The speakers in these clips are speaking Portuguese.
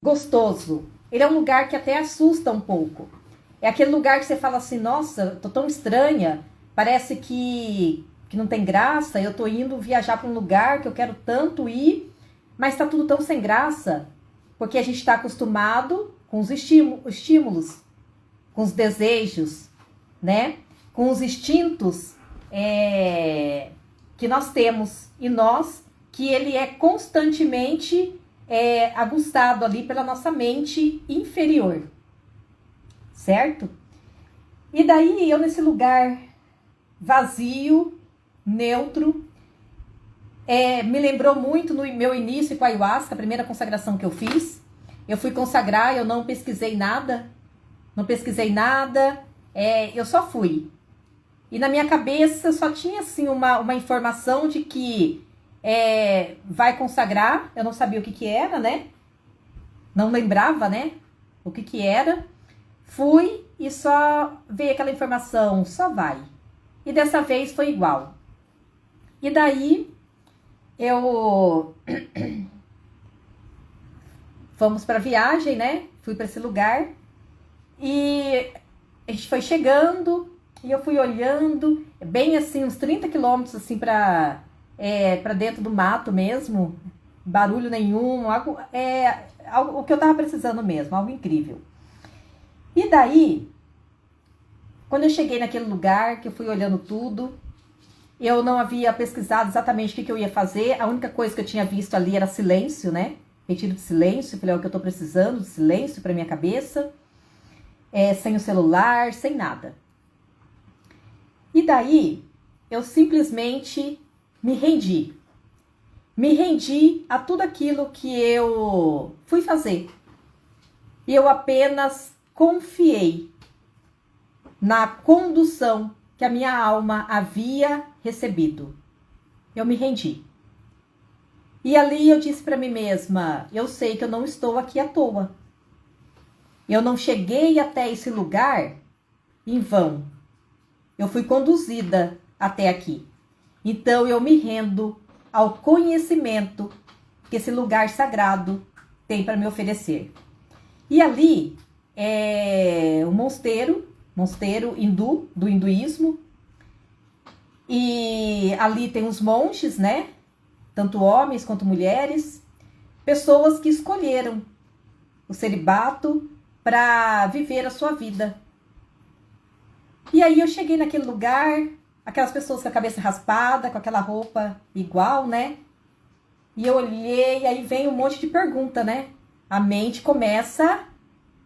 gostoso. Ele é um lugar que até assusta um pouco. É aquele lugar que você fala assim, nossa, tô tão estranha, parece que não tem graça, eu tô indo viajar para um lugar que eu quero tanto ir, mas tá tudo tão sem graça, porque a gente está acostumado com os estímulos, com os desejos, né? Com os instintos que nós temos e que ele é constantemente aguçado ali pela nossa mente inferior, certo? E daí eu nesse lugar vazio, neutro, me lembrou muito no meu início com a ayahuasca, a primeira consagração que eu fiz. Eu fui consagrar, eu não pesquisei nada, eu só fui. E na minha cabeça só tinha assim uma informação de que vai consagrar, eu não sabia o que era, né? Não lembrava, né? O que era. Fui e só veio aquela informação, só vai. E dessa vez foi igual. E daí fomos para viagem, né? Fui para esse lugar e a gente foi chegando e eu fui olhando, bem assim, uns 30 quilômetros assim para dentro do mato mesmo, barulho nenhum, algo o que eu tava precisando mesmo, algo incrível. E daí, quando eu cheguei naquele lugar, que eu fui olhando tudo, eu não havia pesquisado exatamente o que eu ia fazer, a única coisa que eu tinha visto ali era silêncio, né? Retiro de silêncio, falei, é o que eu tô precisando, de silêncio para minha cabeça, sem o celular, sem nada. E daí, eu simplesmente me rendi. Me rendi a tudo aquilo que eu fui fazer. E eu apenas confiei na condução que a minha alma havia recebido. Eu me rendi. E ali eu disse para mim mesma, eu sei que eu não estou aqui à toa. Eu não cheguei até esse lugar em vão. Eu fui conduzida até aqui. Então eu me rendo ao conhecimento que esse lugar sagrado tem para me oferecer. E ali é um mosteiro hindu, do hinduísmo. E ali tem os monges, né? Tanto homens quanto mulheres. Pessoas que escolheram o celibato para viver a sua vida. E aí eu cheguei naquele lugar, aquelas pessoas com a cabeça raspada, com aquela roupa igual, né? E eu olhei, e aí vem um monte de pergunta, né? A mente começa a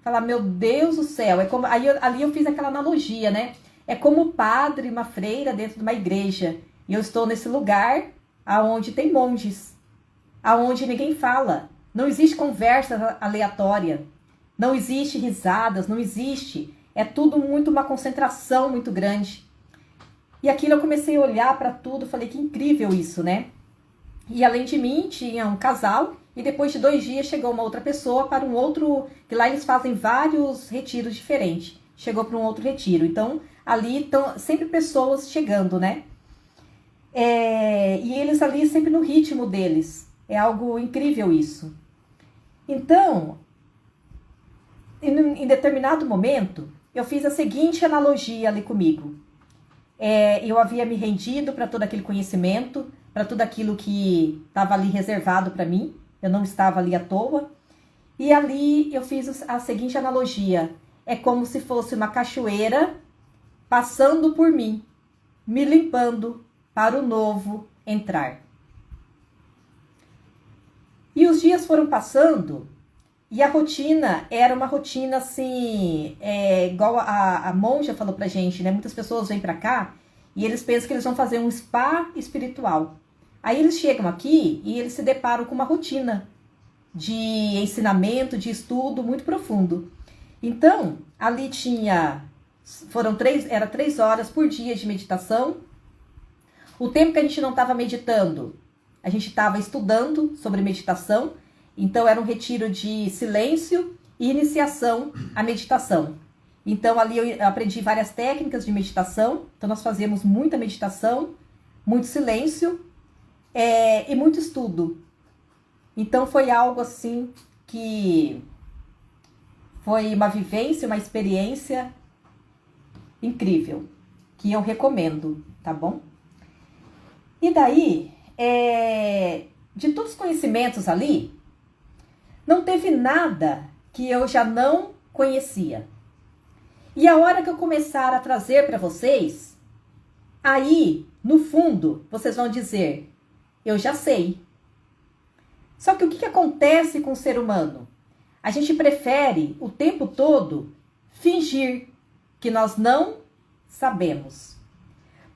falar, meu Deus do céu. Ali eu fiz aquela analogia, né? É como o padre, uma freira dentro de uma igreja. E eu estou nesse lugar aonde tem monges, aonde ninguém fala. Não existe conversa aleatória. Não existe risadas, não existe. É tudo muito uma concentração muito grande. E aquilo eu comecei a olhar para tudo, falei que incrível isso, né? E além de mim tinha um casal e depois de 2 dias chegou uma outra pessoa para um outro, que lá eles fazem vários retiros diferentes. Chegou para um outro retiro. Então ali estão sempre pessoas chegando, né? E eles ali sempre no ritmo deles. É algo incrível isso. Então, em determinado momento, eu fiz a seguinte analogia ali comigo. Eu havia me rendido para todo aquele conhecimento, para tudo aquilo que estava ali reservado para mim. Eu não estava ali à toa. E ali eu fiz a seguinte analogia. É como se fosse uma cachoeira passando por mim, me limpando para o novo entrar. E os dias foram passando e a rotina era uma rotina assim, igual a monja falou pra gente, né? Muitas pessoas vêm pra cá e eles pensam que eles vão fazer um spa espiritual. Aí eles chegam aqui e eles se deparam com uma rotina de ensinamento, de estudo muito profundo. Então, ali era 3 horas por dia de meditação. O tempo que a gente não estava meditando, a gente estava estudando sobre meditação. Então, era um retiro de silêncio e iniciação à meditação. Então, ali eu aprendi várias técnicas de meditação. Então, nós fazíamos muita meditação, muito silêncio e muito estudo. Então, foi algo assim que foi uma vivência, uma experiência incrível, que eu recomendo, tá bom? E daí, de todos os conhecimentos ali, não teve nada que eu já não conhecia. E a hora que eu começar a trazer para vocês, aí, no fundo, vocês vão dizer, eu já sei. Só que o que acontece com o ser humano? A gente prefere o tempo todo fingir que nós não sabemos.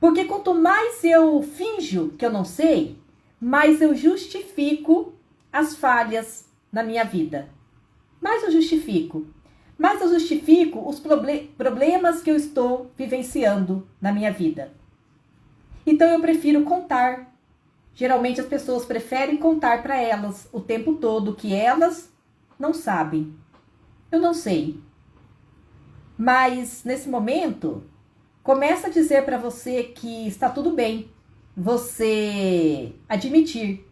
Porque quanto mais eu finjo que eu não sei, mais eu justifico as falhas na minha vida. Mais eu justifico os problemas que eu estou vivenciando na minha vida. Então eu prefiro contar. Geralmente as pessoas preferem contar para elas o tempo todo que elas não sabem. Eu não sei. Mas nesse momento, começa a dizer para você que está tudo bem. Você admitir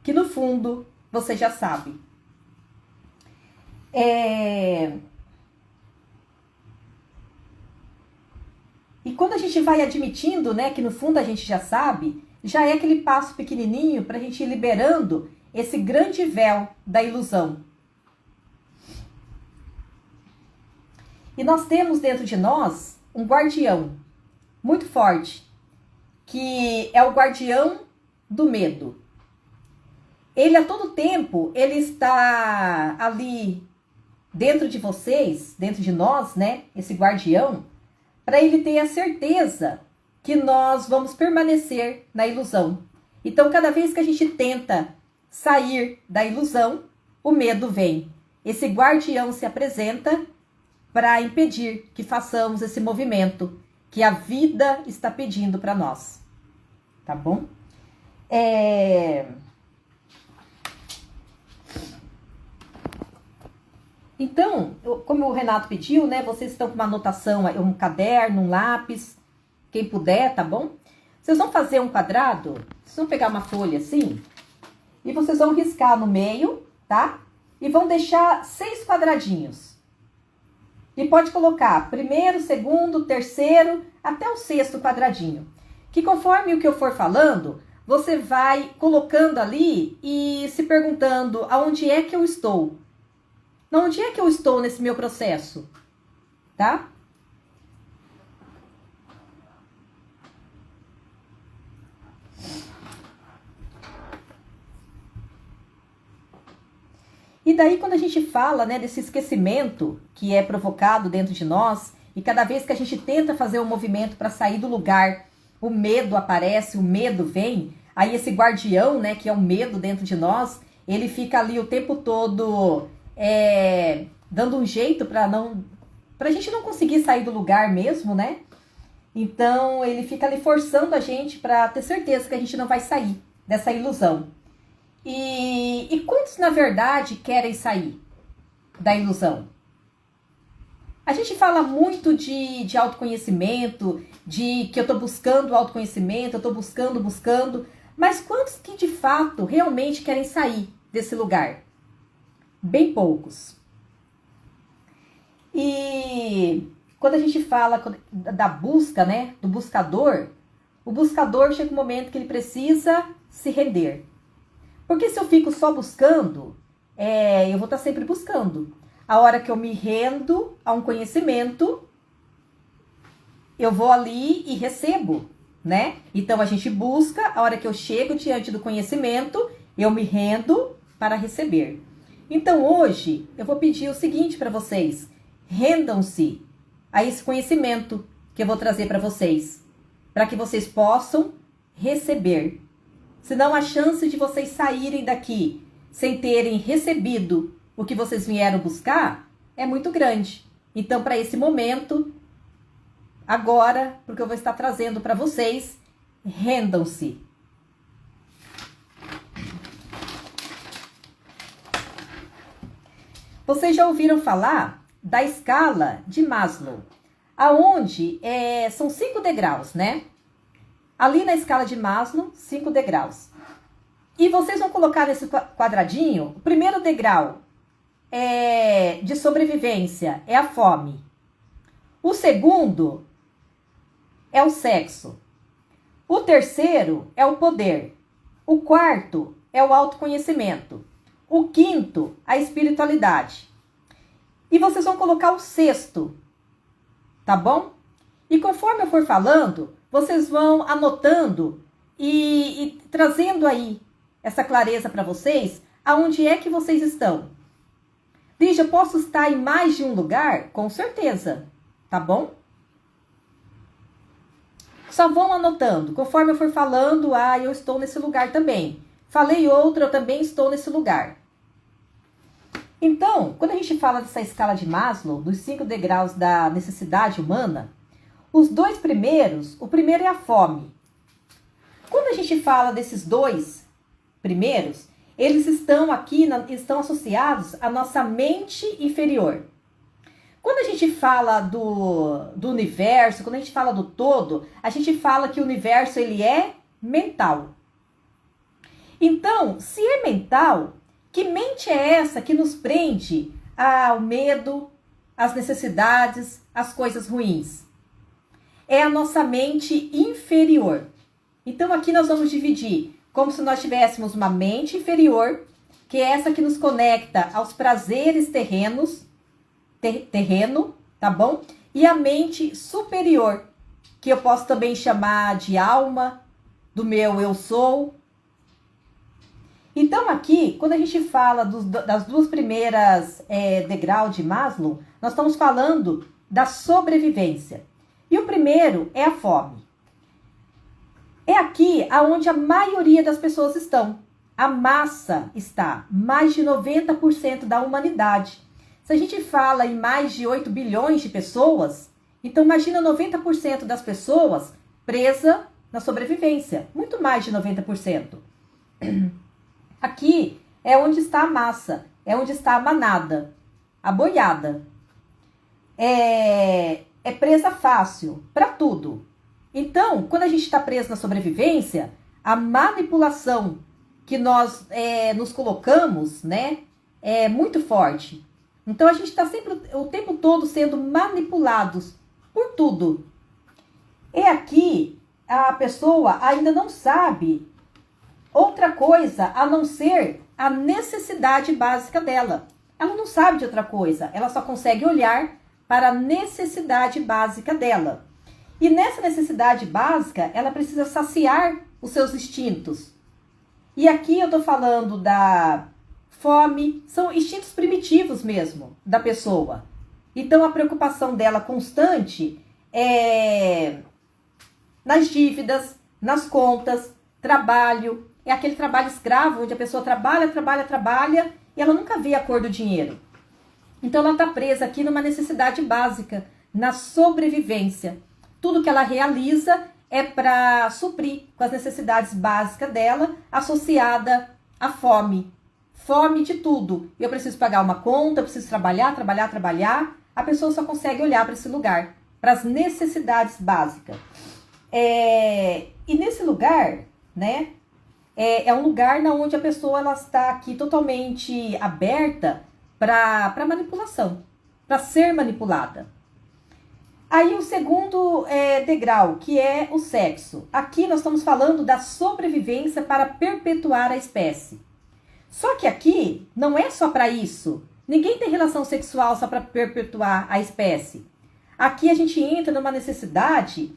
que no fundo você já sabe. E quando a gente vai admitindo, né, que no fundo a gente já sabe, já é aquele passo pequenininho para a gente ir liberando esse grande véu da ilusão. E nós temos dentro de nós um guardião muito forte, que é o guardião do medo. Ele a todo tempo, ele está ali dentro de vocês, dentro de nós, né, esse guardião, para ele ter a certeza que nós vamos permanecer na ilusão. Então, cada vez que a gente tenta sair da ilusão, o medo vem. Esse guardião se apresenta para impedir que façamos esse movimento que a vida está pedindo para nós. Tá bom? Então, como o Renato pediu, né? Vocês estão com uma anotação, um caderno, um lápis, quem puder, tá bom? Vocês vão fazer um quadrado, vocês vão pegar uma folha assim, e vocês vão riscar no meio, tá? E vão deixar 6 quadradinhos. E pode colocar primeiro, segundo, terceiro, até o 6º quadradinho. Que conforme o que eu for falando, você vai colocando ali e se perguntando aonde é que eu estou. Onde é que eu estou nesse meu processo? Tá? E daí quando a gente fala, né, desse esquecimento que é provocado dentro de nós, e cada vez que a gente tenta fazer um movimento para sair do lugar, o medo aparece, o medo vem, aí esse guardião, né, que é o medo dentro de nós, ele fica ali o tempo todo dando um jeito pra gente não conseguir sair do lugar mesmo, né? Então ele fica ali forçando a gente para ter certeza que a gente não vai sair dessa ilusão. E quantos, na verdade, querem sair da ilusão? A gente fala muito de autoconhecimento, de que eu tô buscando autoconhecimento, eu tô buscando, mas quantos que de fato realmente querem sair desse lugar? Bem poucos. E quando a gente fala da busca, né, do buscador, o buscador chega um momento que ele precisa se render. Porque se eu fico só buscando, eu vou estar sempre buscando. A hora que eu me rendo a um conhecimento, eu vou ali e recebo, né? Então a gente busca, a hora que eu chego diante do conhecimento, eu me rendo para receber. Então hoje eu vou pedir o seguinte para vocês: rendam-se a esse conhecimento que eu vou trazer para vocês, para que vocês possam receber. Senão a chance de vocês saírem daqui sem terem recebido o que vocês vieram buscar é muito grande. Então, para esse momento, agora, porque eu vou estar trazendo para vocês, rendam-se. Vocês já ouviram falar da escala de Maslow, aonde são 5 degraus, né? Ali na escala de Maslow, 5 degraus. E vocês vão colocar nesse quadradinho, o primeiro degrau de sobrevivência é a fome. O segundo é o sexo. O terceiro é o poder. O quarto é o autoconhecimento. O quinto, a espiritualidade. E vocês vão colocar o sexto, tá bom? E conforme eu for falando, vocês vão anotando e trazendo aí essa clareza para vocês, aonde é que vocês estão. Lígia, eu posso estar em mais de um lugar? Com certeza, tá bom? Só vão anotando, conforme eu for falando, eu estou nesse lugar também. Falei outro, eu também estou nesse lugar. Então, quando a gente fala dessa escala de Maslow, dos 5 degraus da necessidade humana, os 2 primeiros, o primeiro é a fome. Quando a gente fala desses 2 primeiros, eles estão aqui, estão associados à nossa mente inferior. Quando a gente fala do universo, quando a gente fala do todo, a gente fala que o universo ele é mental. Então, se é mental, que mente é essa que nos prende ao medo, às necessidades, às coisas ruins? É a nossa mente inferior. Então, aqui nós vamos dividir como se nós tivéssemos uma mente inferior, que é essa que nos conecta aos prazeres terreno, tá bom? E a mente superior, que eu posso também chamar de alma, do meu eu sou. Então aqui, quando a gente fala das 2 primeiras degraus de Maslow, nós estamos falando da sobrevivência. E o primeiro é a fome. É aqui aonde a maioria das pessoas estão. A massa está, mais de 90% da humanidade. Se a gente fala em mais de 8 bilhões de pessoas, então imagina 90% das pessoas presa na sobrevivência. Muito mais de 90%. Aqui é onde está a massa, é onde está a manada, a boiada. É presa fácil para tudo. Então, quando a gente está preso na sobrevivência, a manipulação que nós nos colocamos, né, é muito forte. Então, a gente está sempre o tempo todo sendo manipulados por tudo. E aqui, a pessoa ainda não sabe outra coisa a não ser a necessidade básica dela. Ela não sabe de outra coisa, ela só consegue olhar para a necessidade básica dela. E nessa necessidade básica, ela precisa saciar os seus instintos. E aqui eu estou falando da fome, são instintos primitivos mesmo da pessoa. Então a preocupação dela constante é nas dívidas, nas contas, trabalho. É aquele trabalho escravo, onde a pessoa trabalha e ela nunca vê a cor do dinheiro. Então ela está presa aqui numa necessidade básica, na sobrevivência. Tudo que ela realiza é para suprir com as necessidades básicas dela, associada à fome. Fome de tudo. Eu preciso pagar uma conta, eu preciso trabalhar. A pessoa só consegue olhar para esse lugar, para as necessidades básicas. E nesse lugar, né, é um lugar onde a pessoa ela está aqui totalmente aberta para manipulação, para ser manipulada. Aí o segundo degrau, que é o sexo. Aqui nós estamos falando da sobrevivência para perpetuar a espécie. Só que aqui não é só para isso. Ninguém tem relação sexual só para perpetuar a espécie. Aqui a gente entra numa necessidade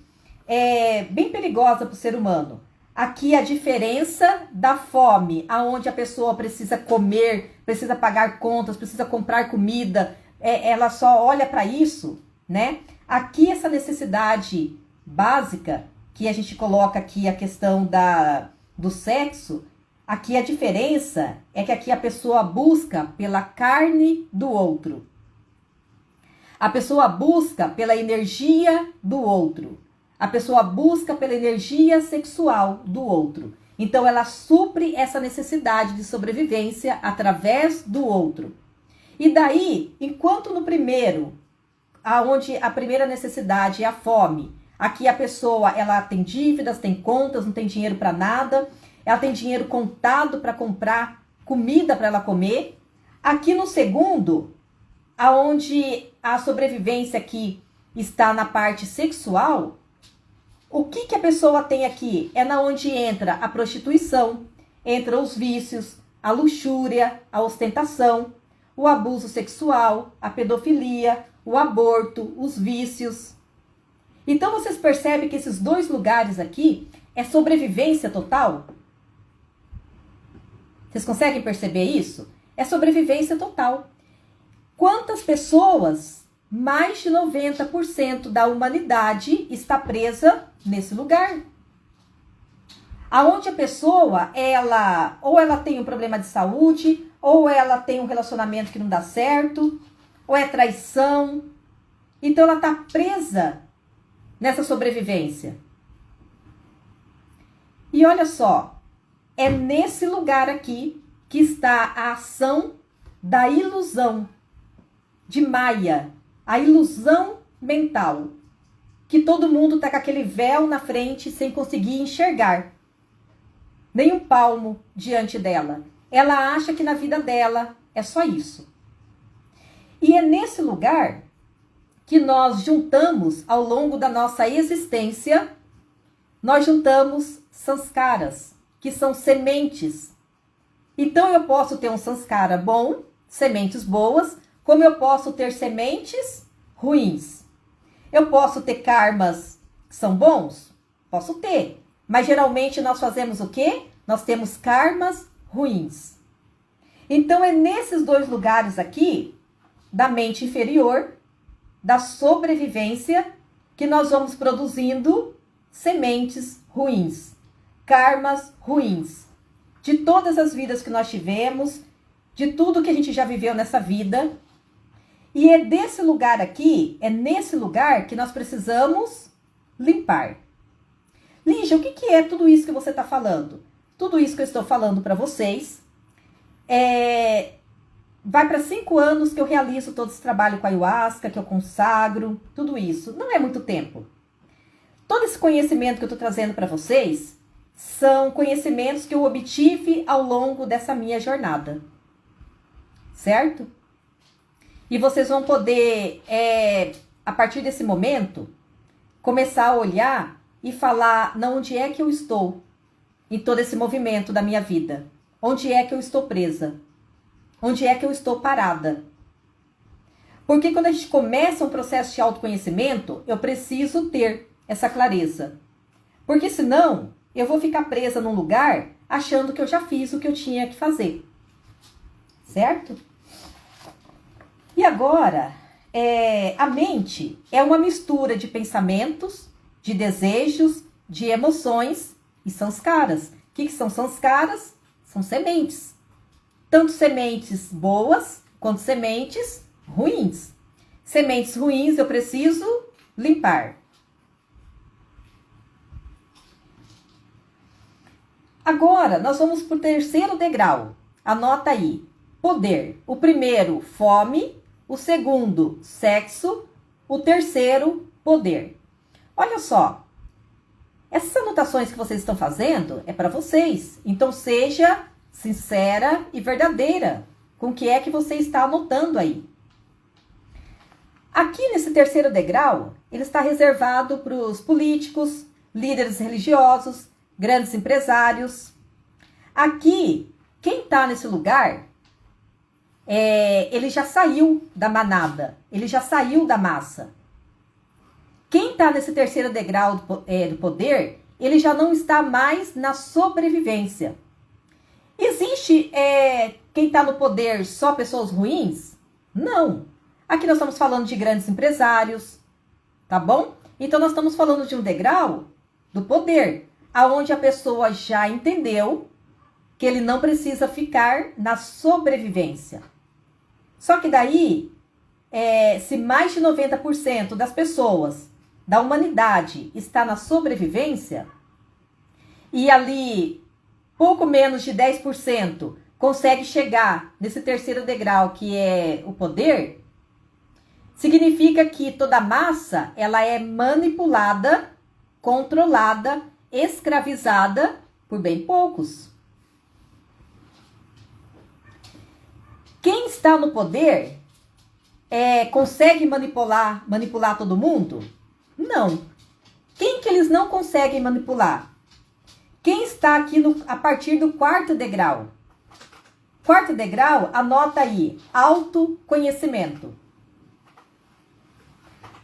bem perigosa para o ser humano. Aqui a diferença da fome, aonde a pessoa precisa comer, precisa pagar contas, precisa comprar comida, ela só olha para isso, né? Aqui essa necessidade básica, que a gente coloca aqui a questão do sexo, aqui a diferença é que aqui a pessoa busca pela carne do outro. A pessoa busca pela energia do outro. A pessoa busca pela energia sexual do outro. Então, ela supre essa necessidade de sobrevivência através do outro. E daí, enquanto no primeiro, onde a primeira necessidade é a fome, aqui a pessoa ela tem dívidas, tem contas, não tem dinheiro para nada, ela tem dinheiro contado para comprar comida para ela comer. Aqui no segundo, aonde a sobrevivência aqui está na parte sexual, o que a pessoa tem aqui? É na onde entra a prostituição, entra os vícios, a luxúria, a ostentação, o abuso sexual, a pedofilia, o aborto, os vícios. Então vocês percebem que esses dois lugares aqui é sobrevivência total? Vocês conseguem perceber isso? É sobrevivência total. Quantas pessoas, mais de 90% da humanidade está presa nesse lugar? Aonde a pessoa, ou ela tem um problema de saúde, ou ela tem um relacionamento que não dá certo, ou é traição. Então ela está presa nessa sobrevivência. E olha só, é nesse lugar aqui que está a ação da ilusão de Maia, a ilusão mental, que todo mundo está com aquele véu na frente sem conseguir enxergar nem um palmo diante dela. Ela acha que na vida dela é só isso. E é nesse lugar que nós juntamos, ao longo da nossa existência, nós juntamos sanskaras, que são sementes. Então eu posso ter um sanskara bom, sementes boas, como eu posso ter sementes ruins. Eu posso ter karmas que são bons? Posso ter. Mas geralmente nós fazemos o quê? Nós temos karmas ruins. Então é nesses dois lugares aqui, da mente inferior, da sobrevivência, que nós vamos produzindo sementes ruins, karmas ruins. De todas as vidas que nós tivemos, de tudo que a gente já viveu nessa vida. E é desse lugar aqui, é nesse lugar que nós precisamos limpar. Lígia, o que é tudo isso que você está falando? Tudo isso que eu estou falando para vocês vai para 5 anos que eu realizo todo esse trabalho com a ayahuasca, que eu consagro, tudo isso. Não é muito tempo. Todo esse conhecimento que eu estou trazendo para vocês são conhecimentos que eu obtive ao longo dessa minha jornada. Certo? E vocês vão poder, a partir desse momento, começar a olhar e falar, não, onde é que eu estou em todo esse movimento da minha vida? Onde é que eu estou presa? Onde é que eu estou parada? Porque quando a gente começa um processo de autoconhecimento, eu preciso ter essa clareza. Porque senão, eu vou ficar presa num lugar achando que eu já fiz o que eu tinha que fazer. Certo? E agora, a mente é uma mistura de pensamentos, de desejos, de emoções e sanskaras. O que são sanskaras? São sementes. Tanto sementes boas quanto sementes ruins. Sementes ruins eu preciso limpar. Agora, nós vamos para o terceiro degrau. Anota aí. Poder. O primeiro, fome. O segundo, sexo. O terceiro, poder. Olha só. Essas anotações que vocês estão fazendo é para vocês. Então, seja sincera e verdadeira com o que é que você está anotando aí. Aqui nesse terceiro degrau, ele está reservado para os políticos, líderes religiosos, grandes empresários. Aqui, quem está nesse lugar, ele já saiu da manada, ele já saiu da massa. Quem está nesse terceiro degrau do poder, ele já não está mais na sobrevivência. Existe quem está no poder só pessoas ruins? Não. Aqui nós estamos falando de grandes empresários, tá bom? Então nós estamos falando de um degrau do poder, aonde a pessoa já entendeu que ele não precisa ficar na sobrevivência. Só que daí, se mais de 90% das pessoas da humanidade está na sobrevivência, e ali pouco menos de 10% consegue chegar nesse terceiro degrau, que é o poder, significa que toda a massa ela é manipulada, controlada, escravizada por bem poucos. Quem está no poder consegue manipular todo mundo? Não. Quem que eles não conseguem manipular? Quem está aqui a partir do 4º degrau? 4º degrau, anota aí, autoconhecimento.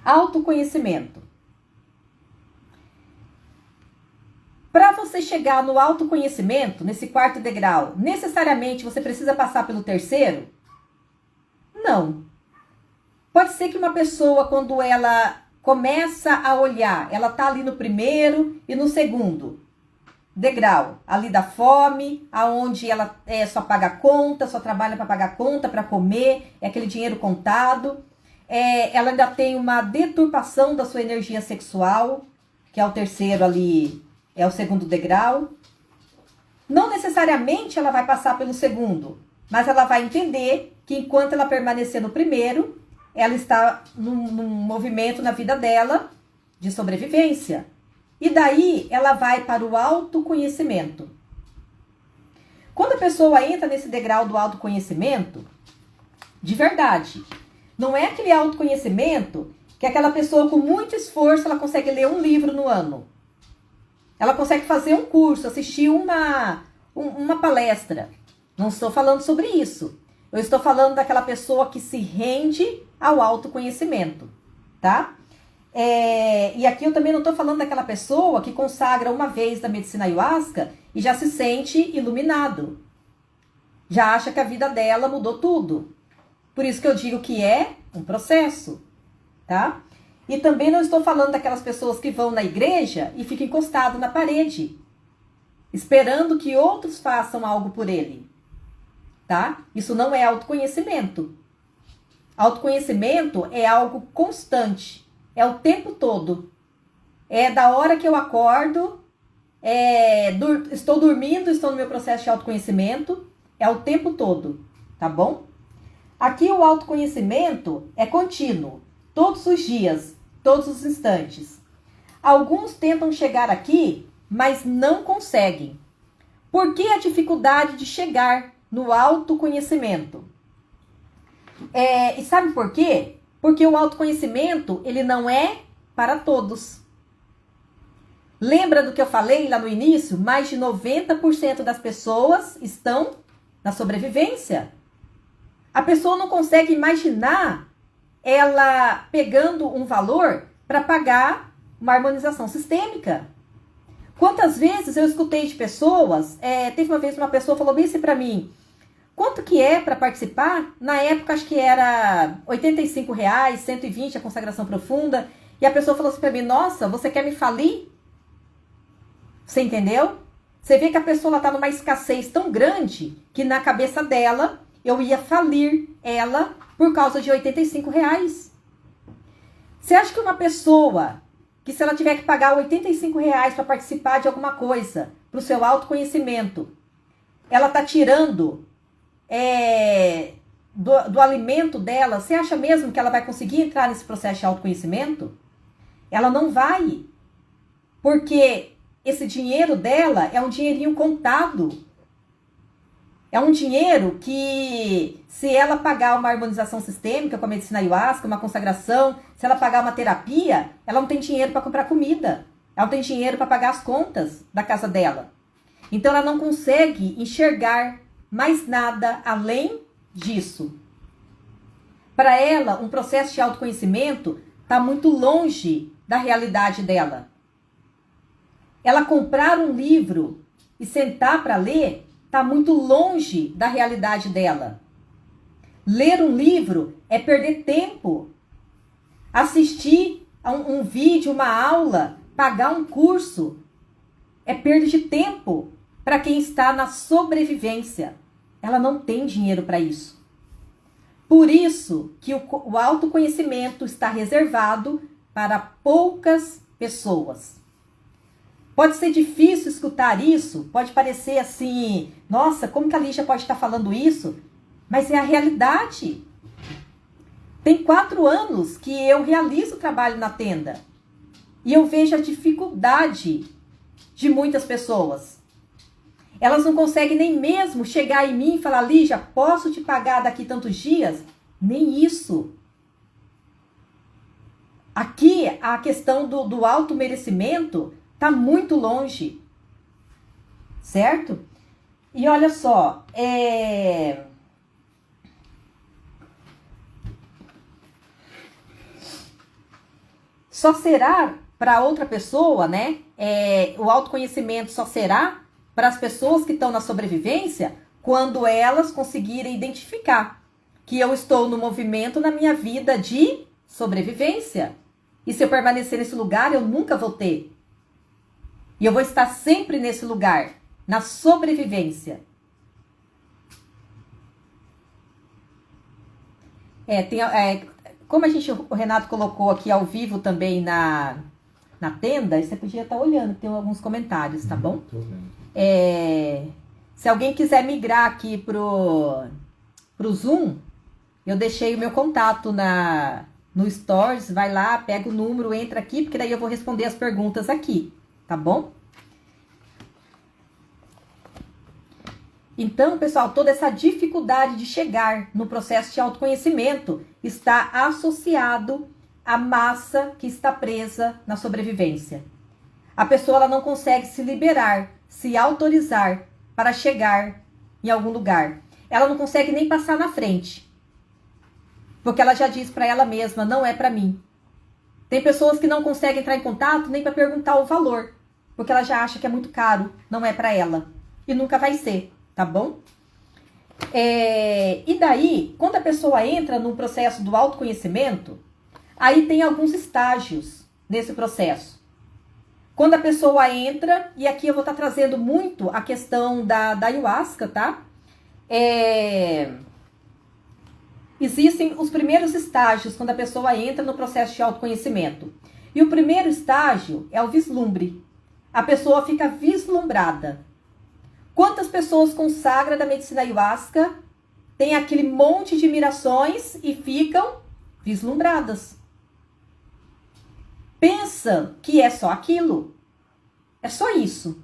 Autoconhecimento. Para você chegar no autoconhecimento, nesse 4º degrau, necessariamente você precisa passar pelo 3º? Não. Pode ser que uma pessoa, quando ela começa a olhar, ela está ali no 1º e no 2º degrau, ali da fome, aonde ela só paga conta, só trabalha para pagar conta, para comer, é aquele dinheiro contado. Ela ainda tem uma deturpação da sua energia sexual, que é o 3º ali, é o 2º degrau. Não necessariamente ela vai passar pelo 2º, mas ela vai entender que enquanto ela permanecer no 1º, ela está num movimento na vida dela de sobrevivência. E daí ela vai para o autoconhecimento. Quando a pessoa entra nesse degrau do autoconhecimento, de verdade, não é aquele autoconhecimento que aquela pessoa com muito esforço ela consegue ler um livro no ano. Ela consegue fazer um curso, assistir uma palestra. Não estou falando sobre isso. Eu estou falando daquela pessoa que se rende ao autoconhecimento, tá? E aqui eu também não estou falando daquela pessoa que consagra uma vez da medicina ayahuasca e já se sente iluminado. Já acha que a vida dela mudou tudo. Por isso que eu digo que é um processo, tá? E também não estou falando daquelas pessoas que vão na igreja e ficam encostados na parede, esperando que outros façam algo por ele, tá? Isso não é autoconhecimento. Autoconhecimento é algo constante, é o tempo todo. É da hora que eu acordo, estou dormindo, estou no meu processo de autoconhecimento, é o tempo todo, tá bom? Aqui o autoconhecimento é contínuo, todos os dias, todos os instantes. Alguns tentam chegar aqui, mas não conseguem. Por que a dificuldade de chegar no autoconhecimento? E sabe por quê? Porque o autoconhecimento, ele não é para todos. Lembra do que eu falei lá no início? Mais de 90% das pessoas estão na sobrevivência. A pessoa não consegue imaginar ela pegando um valor para pagar uma harmonização sistêmica. Quantas vezes eu escutei de pessoas, teve uma vez uma pessoa falou bem assim para mim, quanto que é para participar? Na época acho que era R$85, 120 a consagração profunda, e a pessoa falou assim para mim, nossa, você quer me falir? Você entendeu? Você vê que a pessoa está numa escassez tão grande que na cabeça dela eu ia falir ela por causa de R$85. Você acha que uma pessoa que se ela tiver que pagar R$85 para participar de alguma coisa, para o seu autoconhecimento, ela está tirando do alimento dela, você acha mesmo que ela vai conseguir entrar nesse processo de autoconhecimento? Ela não vai, porque esse dinheiro dela é um dinheirinho contado. É um dinheiro que, se ela pagar uma harmonização sistêmica com a medicina ayahuasca, uma consagração, se ela pagar uma terapia, ela não tem dinheiro para comprar comida. Ela não tem dinheiro para pagar as contas da casa dela. Então, ela não consegue enxergar mais nada além disso. Para ela, um processo de autoconhecimento está muito longe da realidade dela. Ela comprar um livro e sentar para ler está muito longe da realidade dela. Ler um livro é perder tempo. Assistir a um vídeo, uma aula, pagar um curso é perda de tempo para quem está na sobrevivência. Ela não tem dinheiro para isso. Por isso que o autoconhecimento está reservado para poucas pessoas. Pode ser difícil escutar isso, pode parecer assim, nossa, como que a Lígia pode estar falando isso? Mas é a realidade. Tem 4 anos que eu realizo o trabalho na tenda. E eu vejo a dificuldade de muitas pessoas. Elas não conseguem nem mesmo chegar em mim e falar, Lígia, posso te pagar daqui tantos dias? Nem isso. Aqui, a questão do auto-merecimento está muito longe. Certo? E olha só, só será para outra pessoa, né? O autoconhecimento só será para as pessoas que estão na sobrevivência quando elas conseguirem identificar que eu estou no movimento na minha vida de sobrevivência. E se eu permanecer nesse lugar, eu nunca vou ter. E eu vou estar sempre nesse lugar, na sobrevivência. Como o Renato colocou aqui ao vivo também na tenda, você podia estar olhando, tem alguns comentários, tá bom? Tô vendo. Se alguém quiser migrar aqui pro Zoom, eu deixei o meu contato no Stories, vai lá, pega o número, entra aqui, porque daí eu vou responder as perguntas aqui, tá bom? Então, pessoal, toda essa dificuldade de chegar no processo de autoconhecimento está associado à massa que está presa na sobrevivência. A pessoa ela não consegue se liberar, se autorizar para chegar em algum lugar. Ela não consegue nem passar na frente. Porque ela já diz para ela mesma, não é para mim. Tem pessoas que não conseguem entrar em contato nem para perguntar o valor. Porque ela já acha que é muito caro, não é para ela. E nunca vai ser. Tá bom? E daí, quando a pessoa entra no processo do autoconhecimento, aí tem alguns estágios nesse processo. Quando a pessoa entra, e aqui eu vou estar trazendo muito a questão da ayahuasca, tá? Existem os primeiros estágios quando a pessoa entra no processo de autoconhecimento. E o primeiro estágio é o vislumbre. A pessoa fica vislumbrada. Quantas pessoas consagram da medicina ayahuasca, tem aquele monte de mirações e ficam vislumbradas? Pensam que é só aquilo. É só isso.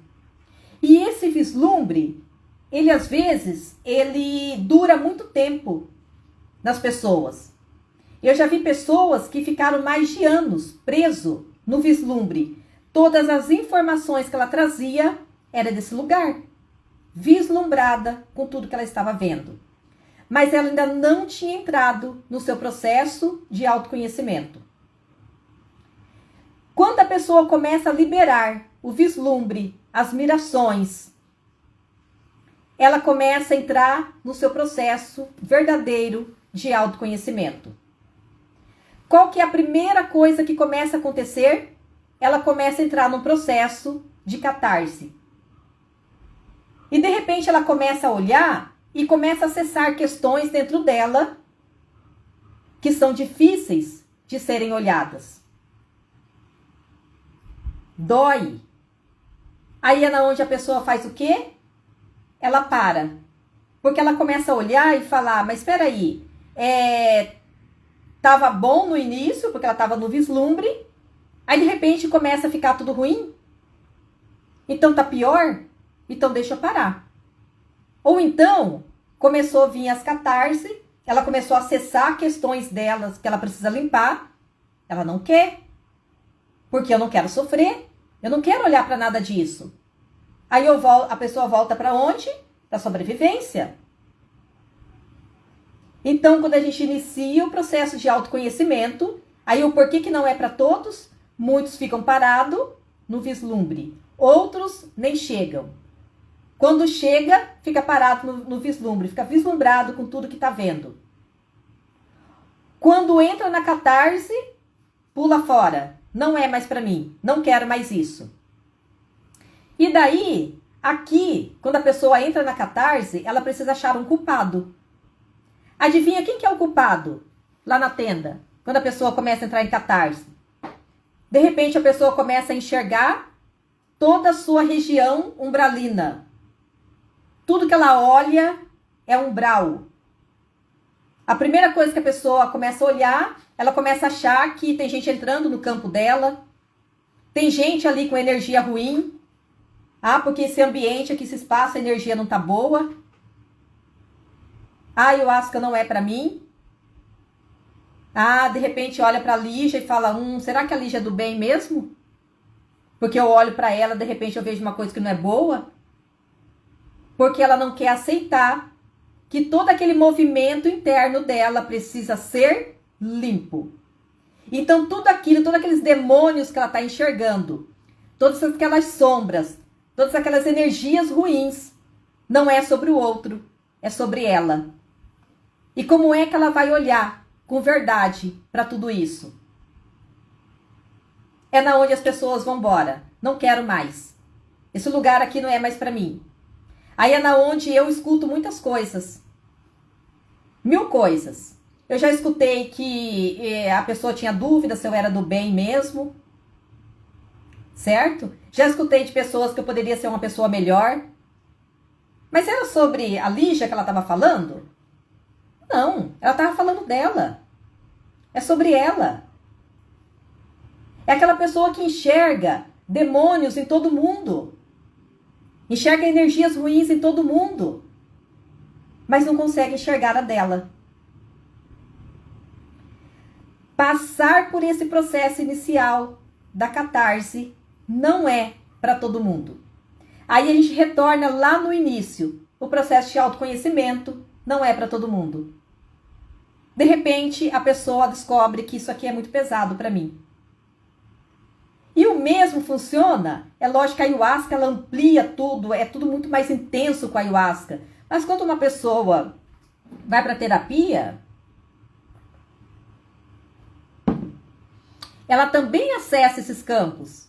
E esse vislumbre, ele às vezes, ele dura muito tempo nas pessoas. Eu já vi pessoas que ficaram mais de anos preso no vislumbre. Todas as informações que ela trazia era desse lugar. Vislumbrada com tudo que ela estava vendo. Mas ela ainda não tinha entrado no seu processo de autoconhecimento. Quando a pessoa começa a liberar o vislumbre, as mirações, ela começa a entrar no seu processo verdadeiro de autoconhecimento. Qual que é a primeira coisa que começa a acontecer? Ela começa a entrar num processo de catarse. E de repente ela começa a olhar e começa a acessar questões dentro dela que são difíceis de serem olhadas. Dói. Aí é onde a pessoa faz o quê? Ela para. Porque ela começa a olhar e falar, mas espera aí, tava bom no início, porque ela estava no vislumbre, aí de repente começa a ficar tudo ruim? Então tá pior? Então deixa eu parar. Ou então, começou a vir as catarse, ela começou a acessar questões delas que ela precisa limpar, ela não quer, porque eu não quero sofrer, eu não quero olhar para nada disso. Aí a pessoa volta para onde? Para sobrevivência. Então, quando a gente inicia o processo de autoconhecimento, aí o porquê que não é para todos, muitos ficam parados no vislumbre, outros nem chegam. Quando chega, fica parado no vislumbre, fica vislumbrado com tudo que está vendo. Quando entra na catarse, pula fora. Não é mais para mim, não quero mais isso. E daí, aqui, quando a pessoa entra na catarse, ela precisa achar um culpado. Adivinha quem que é o culpado lá na tenda? Quando a pessoa começa a entrar em catarse. De repente, a pessoa começa a enxergar toda a sua região umbralina. Tudo que ela olha é umbral. A primeira coisa que a pessoa começa a olhar, ela começa a achar que tem gente entrando no campo dela, tem gente ali com energia ruim. Ah, porque esse ambiente aqui, esse espaço, a energia não tá boa. Ah, ayahuasca não é para mim. Ah, de repente olha para a Lígia e fala, será que a Lígia é do bem mesmo? Porque eu olho para ela, de repente eu vejo uma coisa que não é boa. Porque ela não quer aceitar que todo aquele movimento interno dela precisa ser limpo. Então tudo aquilo, todos aqueles demônios que ela está enxergando, todas aquelas sombras, todas aquelas energias ruins, não é sobre o outro, é sobre ela. E como é que ela vai olhar com verdade para tudo isso? É na onde as pessoas vão embora. Não quero mais. Esse lugar aqui não é mais para mim. Aí é na onde eu escuto muitas coisas. 1000 coisas. Eu já escutei que a pessoa tinha dúvida se eu era do bem mesmo. Certo? Já escutei de pessoas que eu poderia ser uma pessoa melhor. Mas era sobre a Lígia que ela estava falando? Não, ela estava falando dela. É sobre ela. É aquela pessoa que enxerga demônios em todo mundo. Enxerga energias ruins em todo mundo. Mas não consegue enxergar a dela. Passar por esse processo inicial da catarse não é para todo mundo. Aí a gente retorna lá no início. O processo de autoconhecimento não é para todo mundo. De repente, a pessoa descobre que isso aqui é muito pesado para mim. E o mesmo funciona. É lógico que a ayahuasca ela amplia tudo, é tudo muito mais intenso com a ayahuasca. Mas quando uma pessoa vai para terapia, ela também acessa esses campos.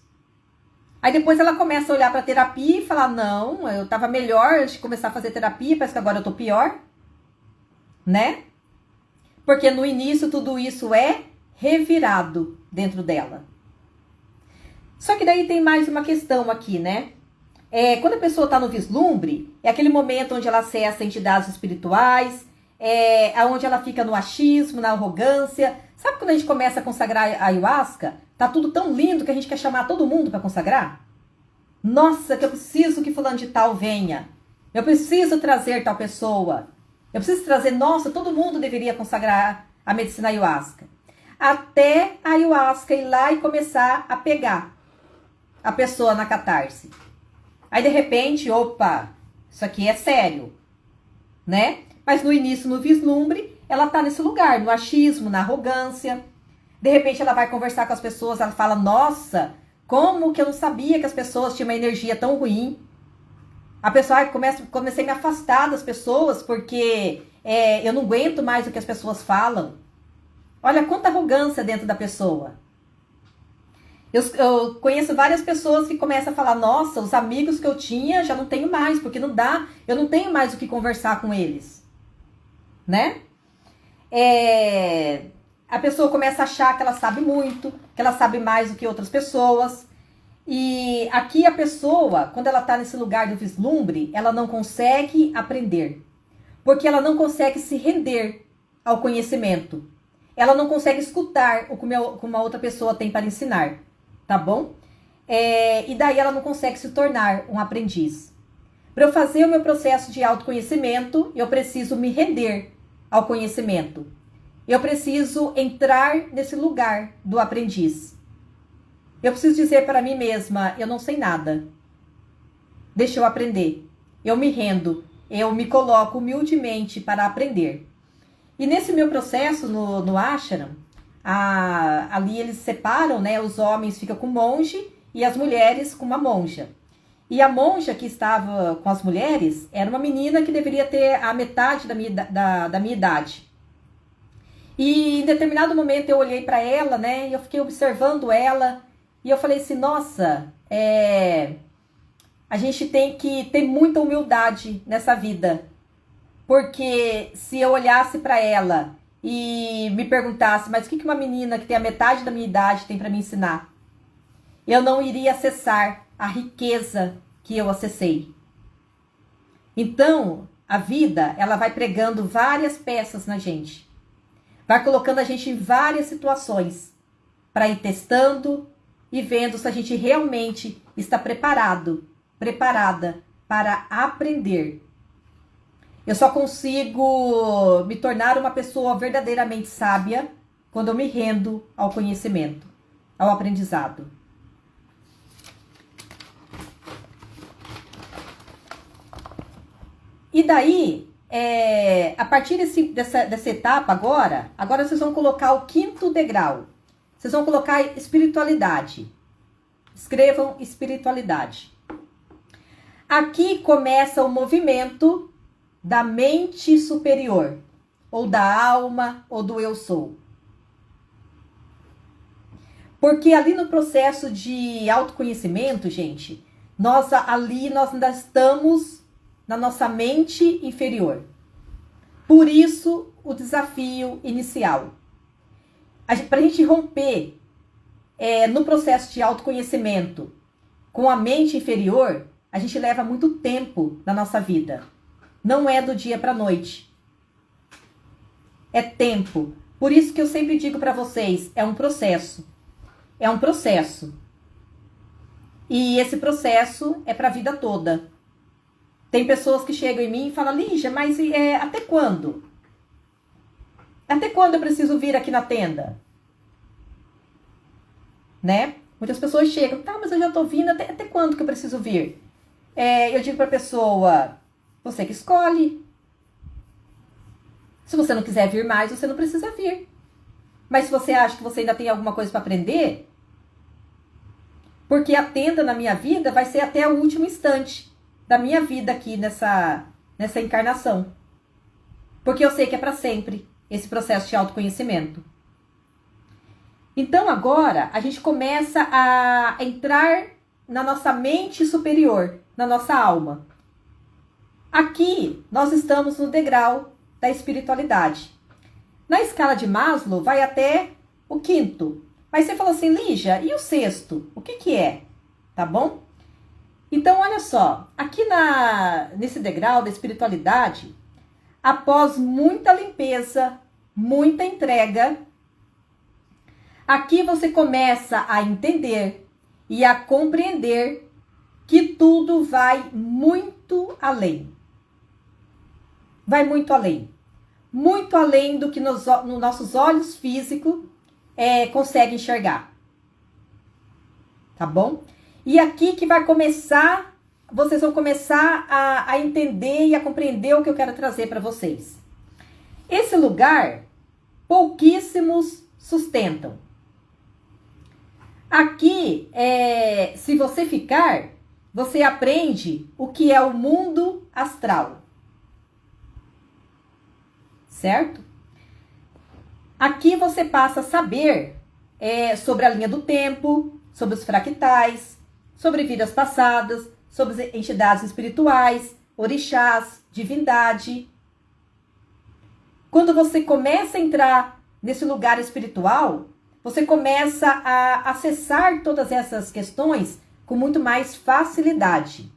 Aí depois ela começa a olhar para a terapia e falar, não, eu estava melhor antes de começar a fazer terapia, parece que agora eu estou pior. Né? Porque no início tudo isso é revirado dentro dela. Só que daí tem mais uma questão aqui, né? Quando a pessoa está no vislumbre, é aquele momento onde ela acessa entidades espirituais, onde ela fica no achismo, na arrogância. Sabe quando a gente começa a consagrar a ayahuasca? Tá tudo tão lindo que a gente quer chamar todo mundo para consagrar? Nossa, que eu preciso que fulano de tal venha. Eu preciso trazer tal pessoa. Eu preciso trazer, nossa, todo mundo deveria consagrar a medicina ayahuasca. Até a ayahuasca ir lá e começar a pegar a pessoa na catarse. Aí, de repente, opa, isso aqui é sério, né? Mas no início, no vislumbre, ela tá nesse lugar, no achismo, na arrogância. De repente, ela vai conversar com as pessoas, ela fala, nossa, como que eu não sabia que as pessoas tinham uma energia tão ruim? A pessoa comecei a me afastar das pessoas porque eu não aguento mais o que as pessoas falam. Olha quanta arrogância dentro da pessoa. Eu conheço várias pessoas que começam a falar, nossa, os amigos que eu tinha já não tenho mais, porque não dá, eu não tenho mais o que conversar com eles. Né? A pessoa começa a achar que ela sabe muito, que ela sabe mais do que outras pessoas. E aqui a pessoa, quando ela está nesse lugar do vislumbre, ela não consegue aprender. Porque ela não consegue se render ao conhecimento. Ela não consegue escutar o que uma outra pessoa tem para ensinar. Tá bom? E daí ela não consegue se tornar um aprendiz. Para eu fazer o meu processo de autoconhecimento, eu preciso me render ao conhecimento. Eu preciso entrar nesse lugar do aprendiz. Eu preciso dizer para mim mesma, eu não sei nada. Deixa eu aprender. Eu me rendo. Eu me coloco humildemente para aprender. E nesse meu processo no ashram, ali eles separam, né? Os homens ficam com o monge e as mulheres com uma monja. E a monja que estava com as mulheres era uma menina que deveria ter a metade da minha idade. E em determinado momento eu olhei para ela, né? E eu fiquei observando ela. E eu falei assim, nossa, a gente tem que ter muita humildade nessa vida. Porque se eu olhasse para ela e me perguntasse, mas o que uma menina que tem a metade da minha idade tem para me ensinar? Eu não iria acessar a riqueza que eu acessei. Então, a vida, ela vai pregando várias peças na gente. Vai colocando a gente em várias situações para ir testando e vendo se a gente realmente está preparado preparada para aprender. Eu só consigo me tornar uma pessoa verdadeiramente sábia quando eu me rendo ao conhecimento, ao aprendizado. E daí, a partir dessa etapa agora vocês vão colocar o 5º degrau. Vocês vão colocar espiritualidade. Escrevam espiritualidade. Aqui começa o movimento da mente superior, ou da alma, ou do eu sou. Porque ali no processo de autoconhecimento, gente, nós ainda estamos na nossa mente inferior. Por isso, o desafio inicial. Para a gente romper no processo de autoconhecimento com a mente inferior, a gente leva muito tempo na nossa vida. Não é do dia para a noite. É tempo. Por isso que eu sempre digo para vocês, é um processo. É um processo. E esse processo é para a vida toda. Tem pessoas que chegam em mim e falam, Lígia, mas até quando? Até quando eu preciso vir aqui na tenda? Né? Muitas pessoas chegam, tá, mas eu já tô vindo, até quando que eu preciso vir? Eu digo pra pessoa, você que escolhe. Se você não quiser vir mais, você não precisa vir. Mas se você acha que você ainda tem alguma coisa para aprender, porque a tenda na minha vida vai ser até o último instante da minha vida aqui nessa encarnação. Porque eu sei que é para sempre esse processo de autoconhecimento. Então agora a gente começa a entrar na nossa mente superior, na nossa alma. Aqui nós estamos no degrau da espiritualidade. Na escala de Maslow vai até o 5º. Mas você falou assim, Lígia, e o 6º? O que é? Tá bom? Então, olha só. Aqui nesse degrau da espiritualidade, após muita limpeza, muita entrega, aqui você começa a entender e a compreender que tudo vai muito além. Vai muito além. Muito além do que nos nossos olhos físicos conseguem enxergar. Tá bom? E aqui que vai começar, vocês vão começar a entender e a compreender o que eu quero trazer para vocês. Esse lugar, pouquíssimos sustentam. Aqui, se você ficar, você aprende o que é o mundo astral. Certo? Aqui você passa a saber sobre a linha do tempo, sobre os fractais, sobre vidas passadas, sobre entidades espirituais, orixás, divindade. Quando você começa a entrar nesse lugar espiritual, você começa a acessar todas essas questões com muito mais facilidade.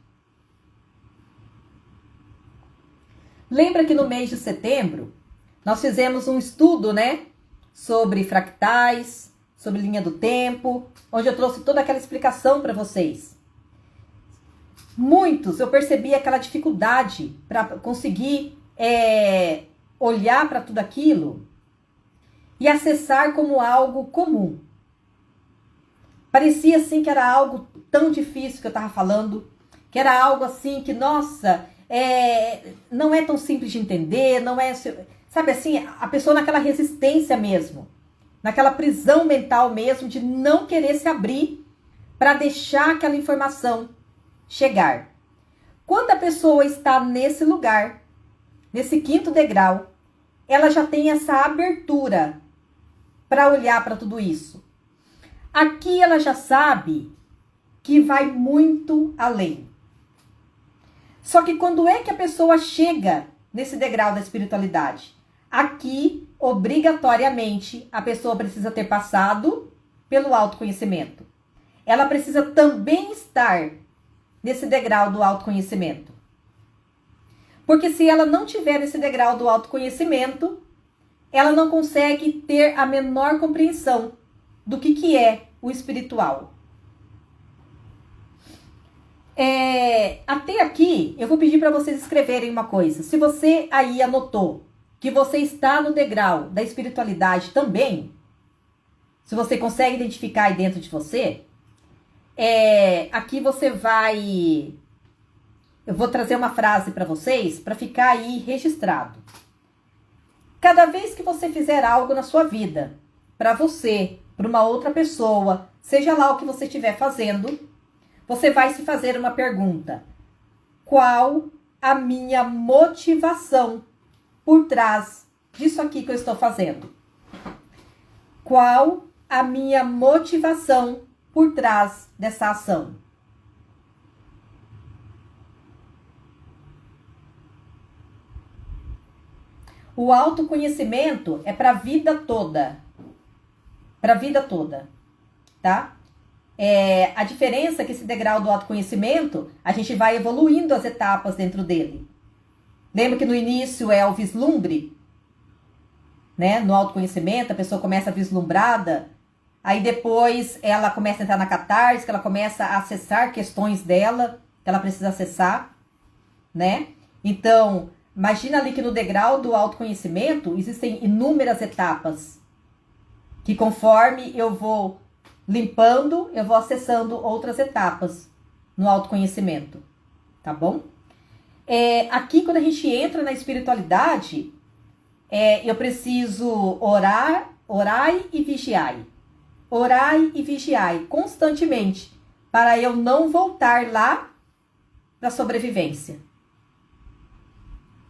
Lembra que no mês de setembro, nós fizemos um estudo, né, sobre fractais, sobre linha do tempo, onde eu trouxe toda aquela explicação para vocês. Muitos, eu percebi aquela dificuldade para conseguir olhar para tudo aquilo e acessar como algo comum. Parecia assim que era algo tão difícil que eu estava falando, que era algo assim que, nossa, não é tão simples de entender, não é... Sabe assim, a pessoa naquela resistência mesmo, naquela prisão mental mesmo de não querer se abrir para deixar aquela informação chegar. Quando a pessoa está nesse lugar, nesse 5º degrau, ela já tem essa abertura para olhar para tudo isso. Aqui ela já sabe que vai muito além. Só que quando é que a pessoa chega nesse degrau da espiritualidade? Aqui, obrigatoriamente, a pessoa precisa ter passado pelo autoconhecimento. Ela precisa também estar nesse degrau do autoconhecimento. Porque se ela não tiver nesse degrau do autoconhecimento, ela não consegue ter a menor compreensão do que é o espiritual. Até aqui, eu vou pedir para vocês escreverem uma coisa. Se você aí anotou que você está no degrau da espiritualidade também, se você consegue identificar aí dentro de você, aqui você vai... Eu vou trazer uma frase para vocês, para ficar aí registrado. Cada vez que você fizer algo na sua vida, para você, para uma outra pessoa, seja lá o que você estiver fazendo, você vai se fazer uma pergunta. Qual a minha motivação por trás disso aqui que eu estou fazendo? Qual a minha motivação por trás dessa ação? O autoconhecimento é para a vida toda. Para a vida toda, tá? A diferença é que esse degrau do autoconhecimento, a gente vai evoluindo as etapas dentro dele. Lembra que no início é o vislumbre, né? No autoconhecimento, a pessoa começa vislumbrada, aí depois ela começa a entrar na catarse, que ela começa a acessar questões dela, que ela precisa acessar, né? Então, imagina ali que no degrau do autoconhecimento existem inúmeras etapas, que conforme eu vou limpando, eu vou acessando outras etapas no autoconhecimento, tá bom? Aqui, quando a gente entra na espiritualidade, eu preciso orai e vigiai. Orai e vigiai constantemente, para eu não voltar lá para a sobrevivência,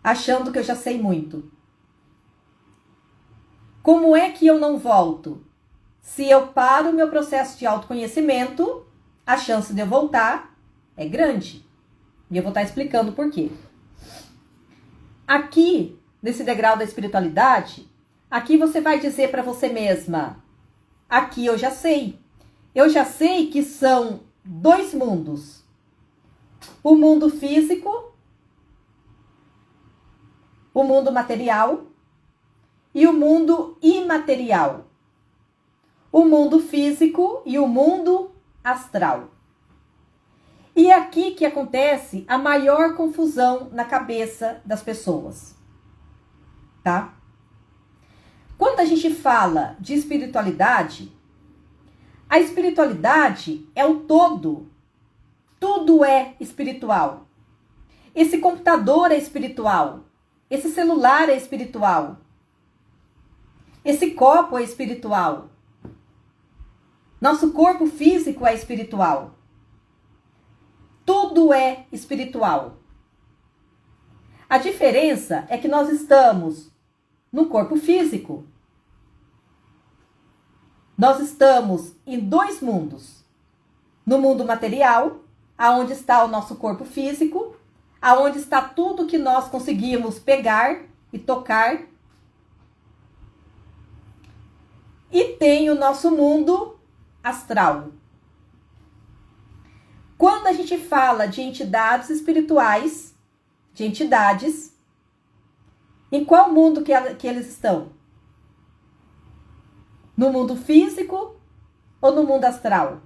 achando que eu já sei muito. Como é que eu não volto? Se eu paro o meu processo de autoconhecimento, a chance de eu voltar é grande. E eu vou estar explicando por quê. Aqui, nesse degrau da espiritualidade, aqui você vai dizer para você mesma, aqui eu já sei. Eu já sei que são dois mundos. O mundo físico, o mundo material e o mundo imaterial. O mundo físico e o mundo astral. E é aqui que acontece a maior confusão na cabeça das pessoas, tá? Quando a gente fala de espiritualidade, a espiritualidade é o todo. Tudo é espiritual. Esse computador é espiritual. Esse celular é espiritual. Esse copo é espiritual. Nosso corpo físico é espiritual. Tudo é espiritual. A diferença é que nós estamos no corpo físico. Nós estamos em dois mundos. No mundo material, aonde está o nosso corpo físico, aonde está tudo que nós conseguimos pegar e tocar. E tem o nosso mundo astral. Quando a gente fala de entidades espirituais, de entidades, em qual mundo que eles estão? No mundo físico ou no mundo astral?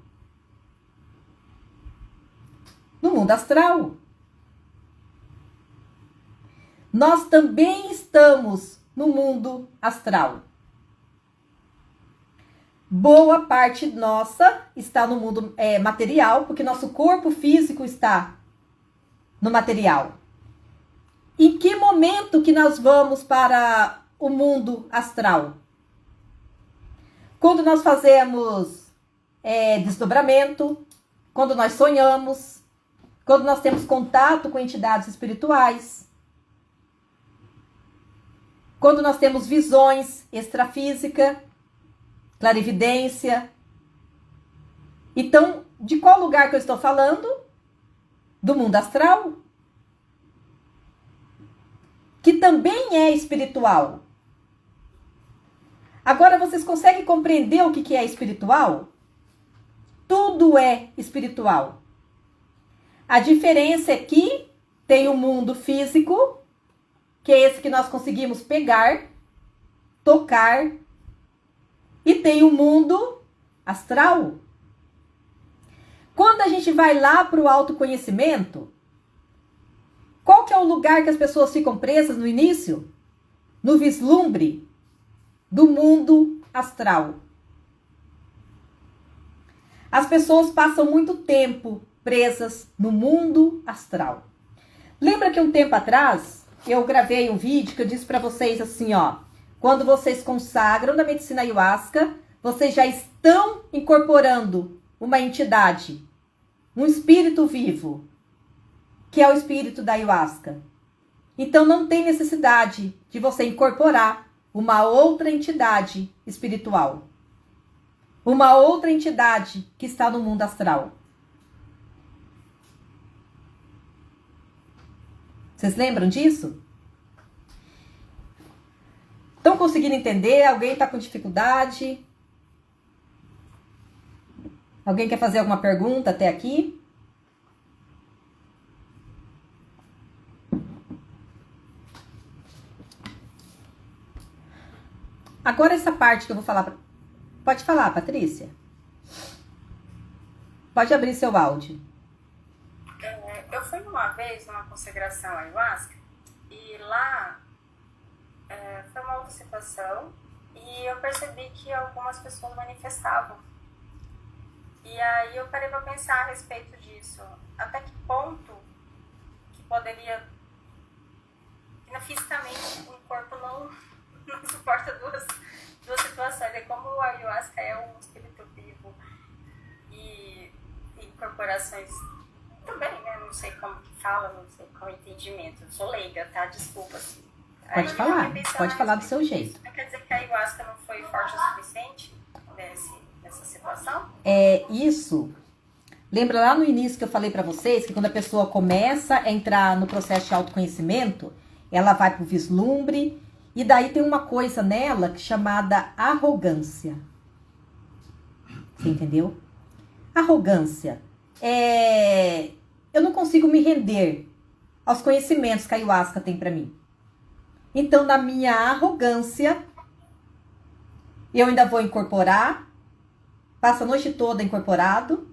No mundo astral. Nós também estamos no mundo astral. Boa parte nossa está no mundo material, porque nosso corpo físico está no material. Em que momento que nós vamos para o mundo astral? Quando nós fazemos desdobramento, quando nós sonhamos, quando nós temos contato com entidades espirituais, quando nós temos visões extrafísicas, clarividência. Então, de qual lugar que eu estou falando? Do mundo astral, que também é espiritual. Agora, vocês conseguem compreender o que é espiritual? Tudo é espiritual. A diferença é que tem o mundo físico, que é esse que nós conseguimos pegar, tocar, e tem o mundo astral. Quando a gente vai lá para o autoconhecimento, qual que é o lugar que as pessoas ficam presas no início? No vislumbre do mundo astral. As pessoas passam muito tempo presas no mundo astral. Lembra que um tempo atrás eu gravei um vídeo que eu disse para vocês assim, ó, quando vocês consagram na medicina ayahuasca, vocês já estão incorporando uma entidade, um espírito vivo, que é o espírito da ayahuasca. Então não tem necessidade de você incorporar uma outra entidade espiritual. Uma outra entidade que está no mundo astral. Vocês lembram disso? Estão conseguindo entender? Alguém está com dificuldade? Alguém quer fazer alguma pergunta até aqui? Agora essa parte que eu vou falar. Pode falar, Patrícia. Pode abrir seu áudio. Eu fui uma vez numa consagração ayahuasca e lá foi uma outra situação e eu percebi que algumas pessoas manifestavam. E aí eu parei para pensar a respeito disso. Até que ponto que poderia... Fisicamente o corpo não suporta duas situações. É como o ayahuasca é um espírito vivo e corporações também, né? Não sei como que fala, não sei qual é o entendimento. Eu sou leiga, tá? Desculpa. Assim. Pode falar do seu jeito. Não quer dizer que a ayahuasca não foi forte o suficiente nessa situação? Isso. Lembra lá no início que eu falei pra vocês que quando a pessoa começa a entrar no processo de autoconhecimento, ela vai pro vislumbre e daí tem uma coisa nela chamada arrogância. Você entendeu? Arrogância. Eu não consigo me render aos conhecimentos que a ayahuasca tem pra mim. Então, na minha arrogância, eu ainda vou incorporar, passo a noite toda incorporado,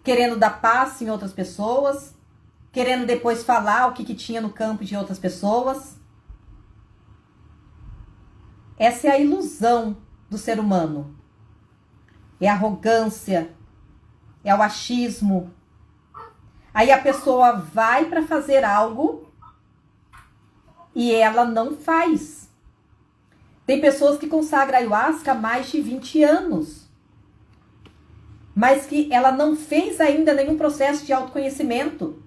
querendo dar passe em outras pessoas, querendo depois falar o que tinha no campo de outras pessoas. Essa é a ilusão do ser humano. É a arrogância, é o achismo. Aí a pessoa vai para fazer algo e ela não faz. Tem pessoas que consagram ayahuasca há mais de 20 anos, mas que ela não fez ainda nenhum processo de autoconhecimento.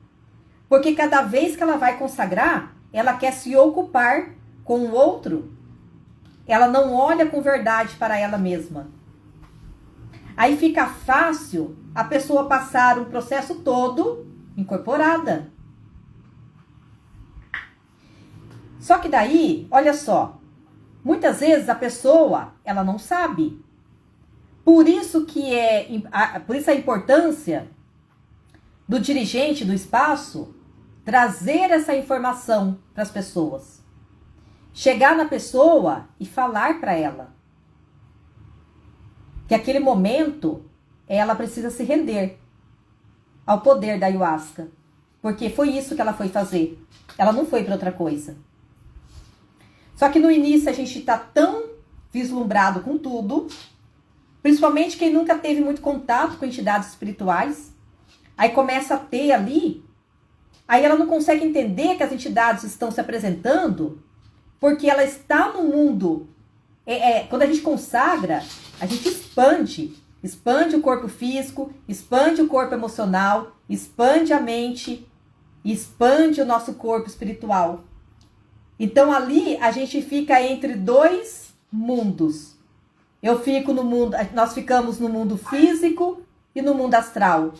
Porque cada vez que ela vai consagrar, ela quer se ocupar com o outro. Ela não olha com verdade para ela mesma. Aí fica fácil a pessoa passar o processo todo incorporada. Só que daí, olha só, muitas vezes a pessoa, ela não sabe. Por isso a importância do dirigente do espaço trazer essa informação para as pessoas. Chegar na pessoa e falar para ela que aquele momento ela precisa se render ao poder da ayahuasca. Porque foi isso que ela foi fazer. Ela não foi para outra coisa. Só que no início a gente está tão vislumbrado com tudo, principalmente quem nunca teve muito contato com entidades espirituais, aí começa a ter ali, aí ela não consegue entender que as entidades estão se apresentando, porque ela está no mundo. Quando a gente consagra, a gente expande o corpo físico, expande o corpo emocional, expande a mente, expande o nosso corpo espiritual. Então ali a gente fica entre dois mundos. Nós ficamos no mundo físico e no mundo astral,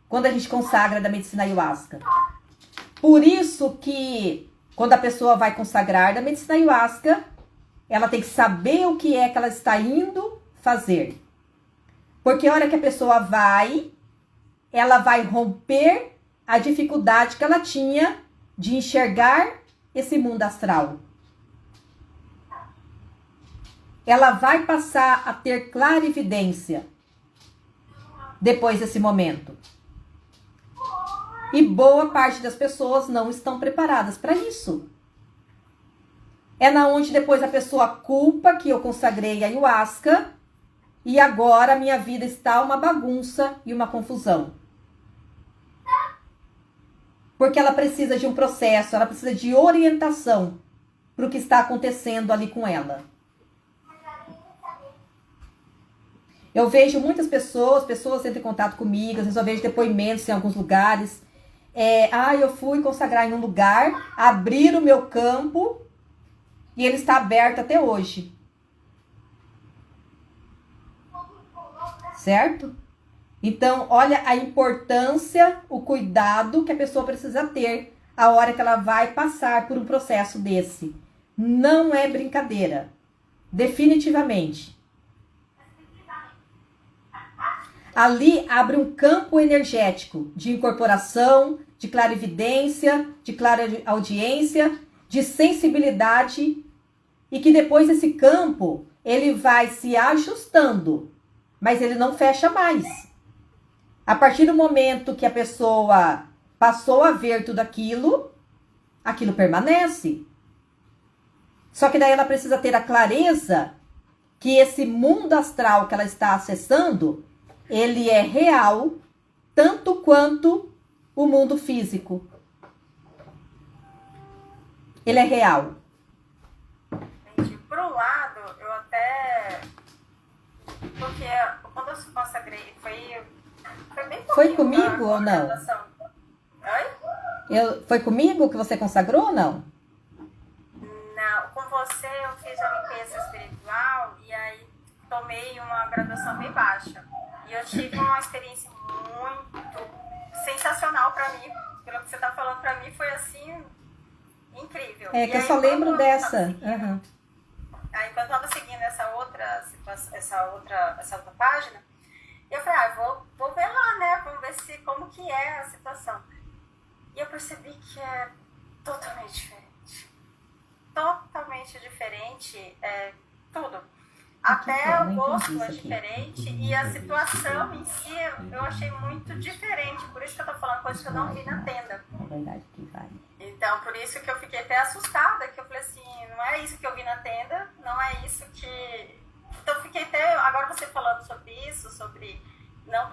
quando a gente consagra da medicina ayahuasca. Por isso que quando a pessoa vai consagrar da medicina ayahuasca, ela tem que saber o que é que ela está indo fazer. Porque a hora que a pessoa ela vai romper a dificuldade que ela tinha de enxergar esse mundo astral. Ela vai passar a ter clarividência. depois desse momento. E boa parte das pessoas não estão preparadas para isso. É na onde depois a pessoa culpa que eu consagrei a ayahuasca e agora a minha vida está uma bagunça e uma confusão. Porque ela precisa de um processo, ela precisa de orientação para o que está acontecendo ali com ela. Eu vejo muitas pessoas entram em contato comigo, às vezes eu vejo depoimentos em alguns lugares. Eu fui consagrar em um lugar, abrir o meu campo e ele está aberto até hoje. Certo? Então, olha a importância, o cuidado que a pessoa precisa ter a hora que ela vai passar por um processo desse. Não é brincadeira. Definitivamente. Ali abre um campo energético de incorporação, de clarividência, de clareaudiência, de sensibilidade, e que depois esse campo ele vai se ajustando, mas ele não fecha mais. A partir do momento que a pessoa passou a ver tudo aquilo, aquilo permanece. Só que daí ela precisa ter a clareza que esse mundo astral que ela está acessando, ele é real, tanto quanto o mundo físico. Ele é real. Entendi. Por um lado, eu até... Porque quando eu se consagrei, foi bem pouquinho. Foi comigo ou não? Oi? Foi comigo que você consagrou ou não? Não, com você eu fiz a limpeza espiritual e aí tomei uma graduação bem baixa. E eu tive uma experiência muito sensacional pra mim. Pelo que você tá falando pra mim, foi assim, incrível. É que eu só lembro dessa. Aí quando eu tava seguindo essa outra página, eu falei, vou ver lá, né? Vamos ver como que é a situação. E eu percebi que é totalmente diferente. Totalmente diferente, tudo. Até o gosto é diferente e a situação em si eu achei muito diferente. Por isso que eu tô falando coisas que eu não vi na tenda. É verdade que vai. Então, por isso que eu fiquei até assustada, que eu falei assim, não é isso que eu vi na tenda, não é isso que... Então, eu fiquei até... Agora você falando sobre isso, sobre não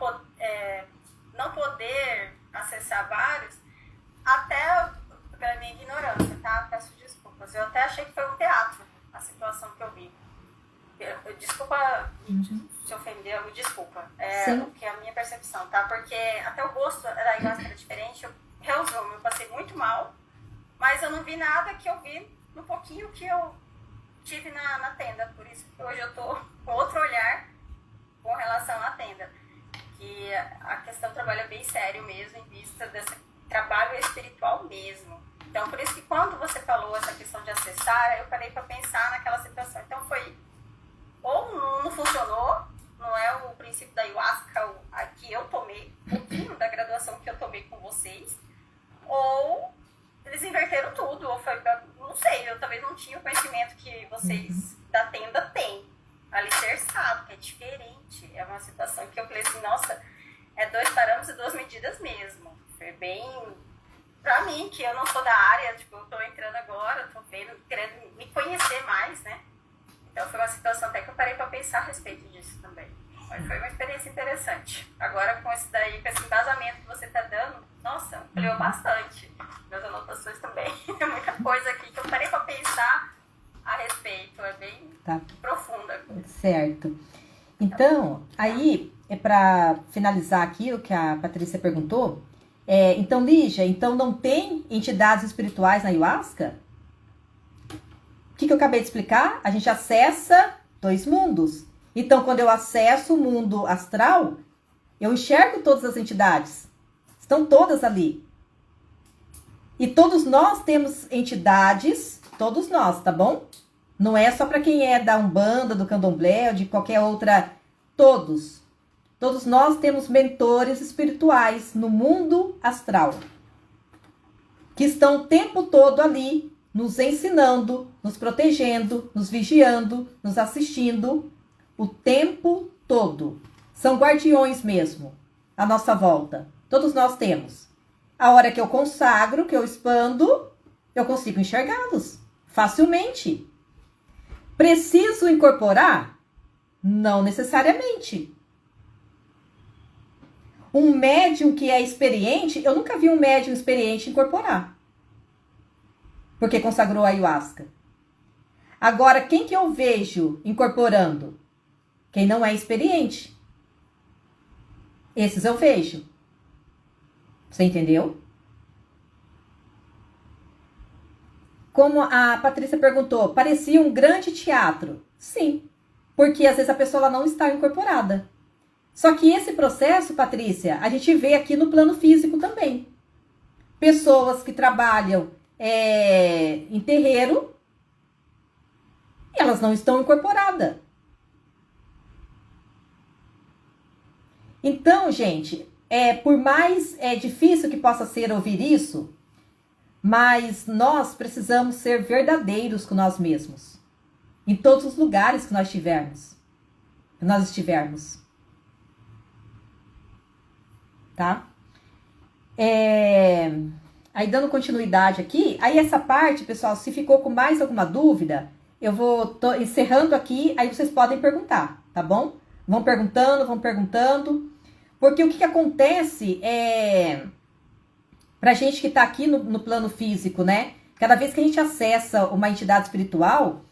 poder acessar vários, até pela minha ignorância, tá? Peço desculpas. Eu até achei que foi um teatro a situação que eu vi. Desculpa se ofender, me desculpa. Porque é a minha percepção, tá? Porque até o gosto da ayahuasca era diferente. Eu passei muito mal, mas eu não vi nada que eu vi no pouquinho que eu tive na tenda. Por isso que hoje eu tô com outro olhar com relação à tenda. Que a questão do trabalho é bem sério mesmo, em vista desse trabalho espiritual mesmo. Então, por isso que quando você falou essa questão de acessar, eu parei para pensar naquela situação. Então, foi... Ou não funcionou, não é o princípio da ayahuasca que eu tomei, um pouquinho da graduação que eu tomei com vocês, ou eles inverteram tudo, ou foi, não sei, eu talvez não tinha o conhecimento que vocês da tenda têm, alicerçado, que é diferente, é uma situação que eu falei assim, nossa, é 2 parâmetros e 2 medidas mesmo, foi bem, pra mim, que eu não sou da área, tipo, eu tô entrando agora, tô querendo me conhecer mais, né? Então foi uma situação até que eu parei para pensar a respeito disso também. Mas foi uma experiência interessante. Agora com esse embasamento que você está dando, nossa, ampliou bastante. Minhas anotações também. Tem muita coisa aqui que eu parei para pensar a respeito. É bem profunda. Certo. Então, aí, para finalizar aqui o que a Patrícia perguntou, então, Lígia, então não tem entidades espirituais na ayahuasca? O que eu acabei de explicar? A gente acessa 2 mundos. Então, quando eu acesso o mundo astral, eu enxergo todas as entidades. Estão todas ali. E todos nós temos entidades, todos nós, tá bom? Não é só para quem é da Umbanda, do Candomblé ou de qualquer outra. Todos. Todos nós temos mentores espirituais no mundo astral. Que estão o tempo todo ali, nos ensinando, nos protegendo, nos vigiando, nos assistindo o tempo todo, São guardiões mesmo, à nossa volta. Todos nós temos. A hora que eu consagro, que eu expando, eu consigo enxergá-los facilmente. Preciso incorporar? Não necessariamente. Um médium que é experiente, eu nunca vi um médium experiente incorporar. Porque consagrou a ayahuasca. Agora, quem que eu vejo incorporando? Quem não é experiente. Esses eu vejo. Você entendeu? Como a Patrícia perguntou, parecia um grande teatro. Sim, porque às vezes a pessoa ela não está incorporada. Só que esse processo, Patrícia, a gente vê aqui no plano físico também. Pessoas que trabalham em terreiro, elas não estão incorporadas. Então, gente, por mais difícil que possa ser ouvir isso, mas nós precisamos ser verdadeiros com nós mesmos. Em todos os lugares que nós estivermos. Tá? Aí dando continuidade aqui, aí essa parte, pessoal, se ficou com mais alguma dúvida, eu tô encerrando aqui, aí vocês podem perguntar, tá bom? Vão perguntando, porque o que acontece pra gente que tá aqui no plano físico, né? Cada vez que a gente acessa uma entidade espiritual,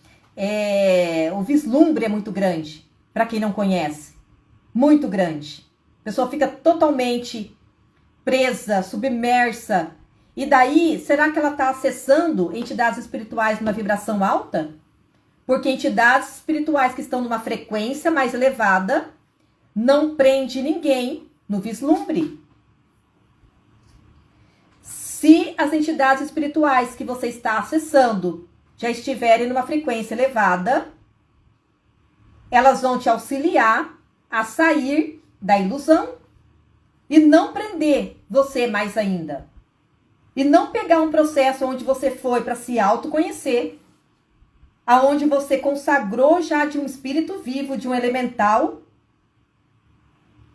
o vislumbre é muito grande, pra quem não conhece, muito grande. A pessoa fica totalmente presa, submersa. E daí, será que ela está acessando entidades espirituais numa vibração alta? Porque entidades espirituais que estão numa frequência mais elevada não prende ninguém no vislumbre. Se as entidades espirituais que você está acessando já estiverem numa frequência elevada, elas vão te auxiliar a sair da ilusão e não prender você mais ainda. E não pegar um processo onde você foi para se autoconhecer, aonde você consagrou já de um espírito vivo, de um elemental,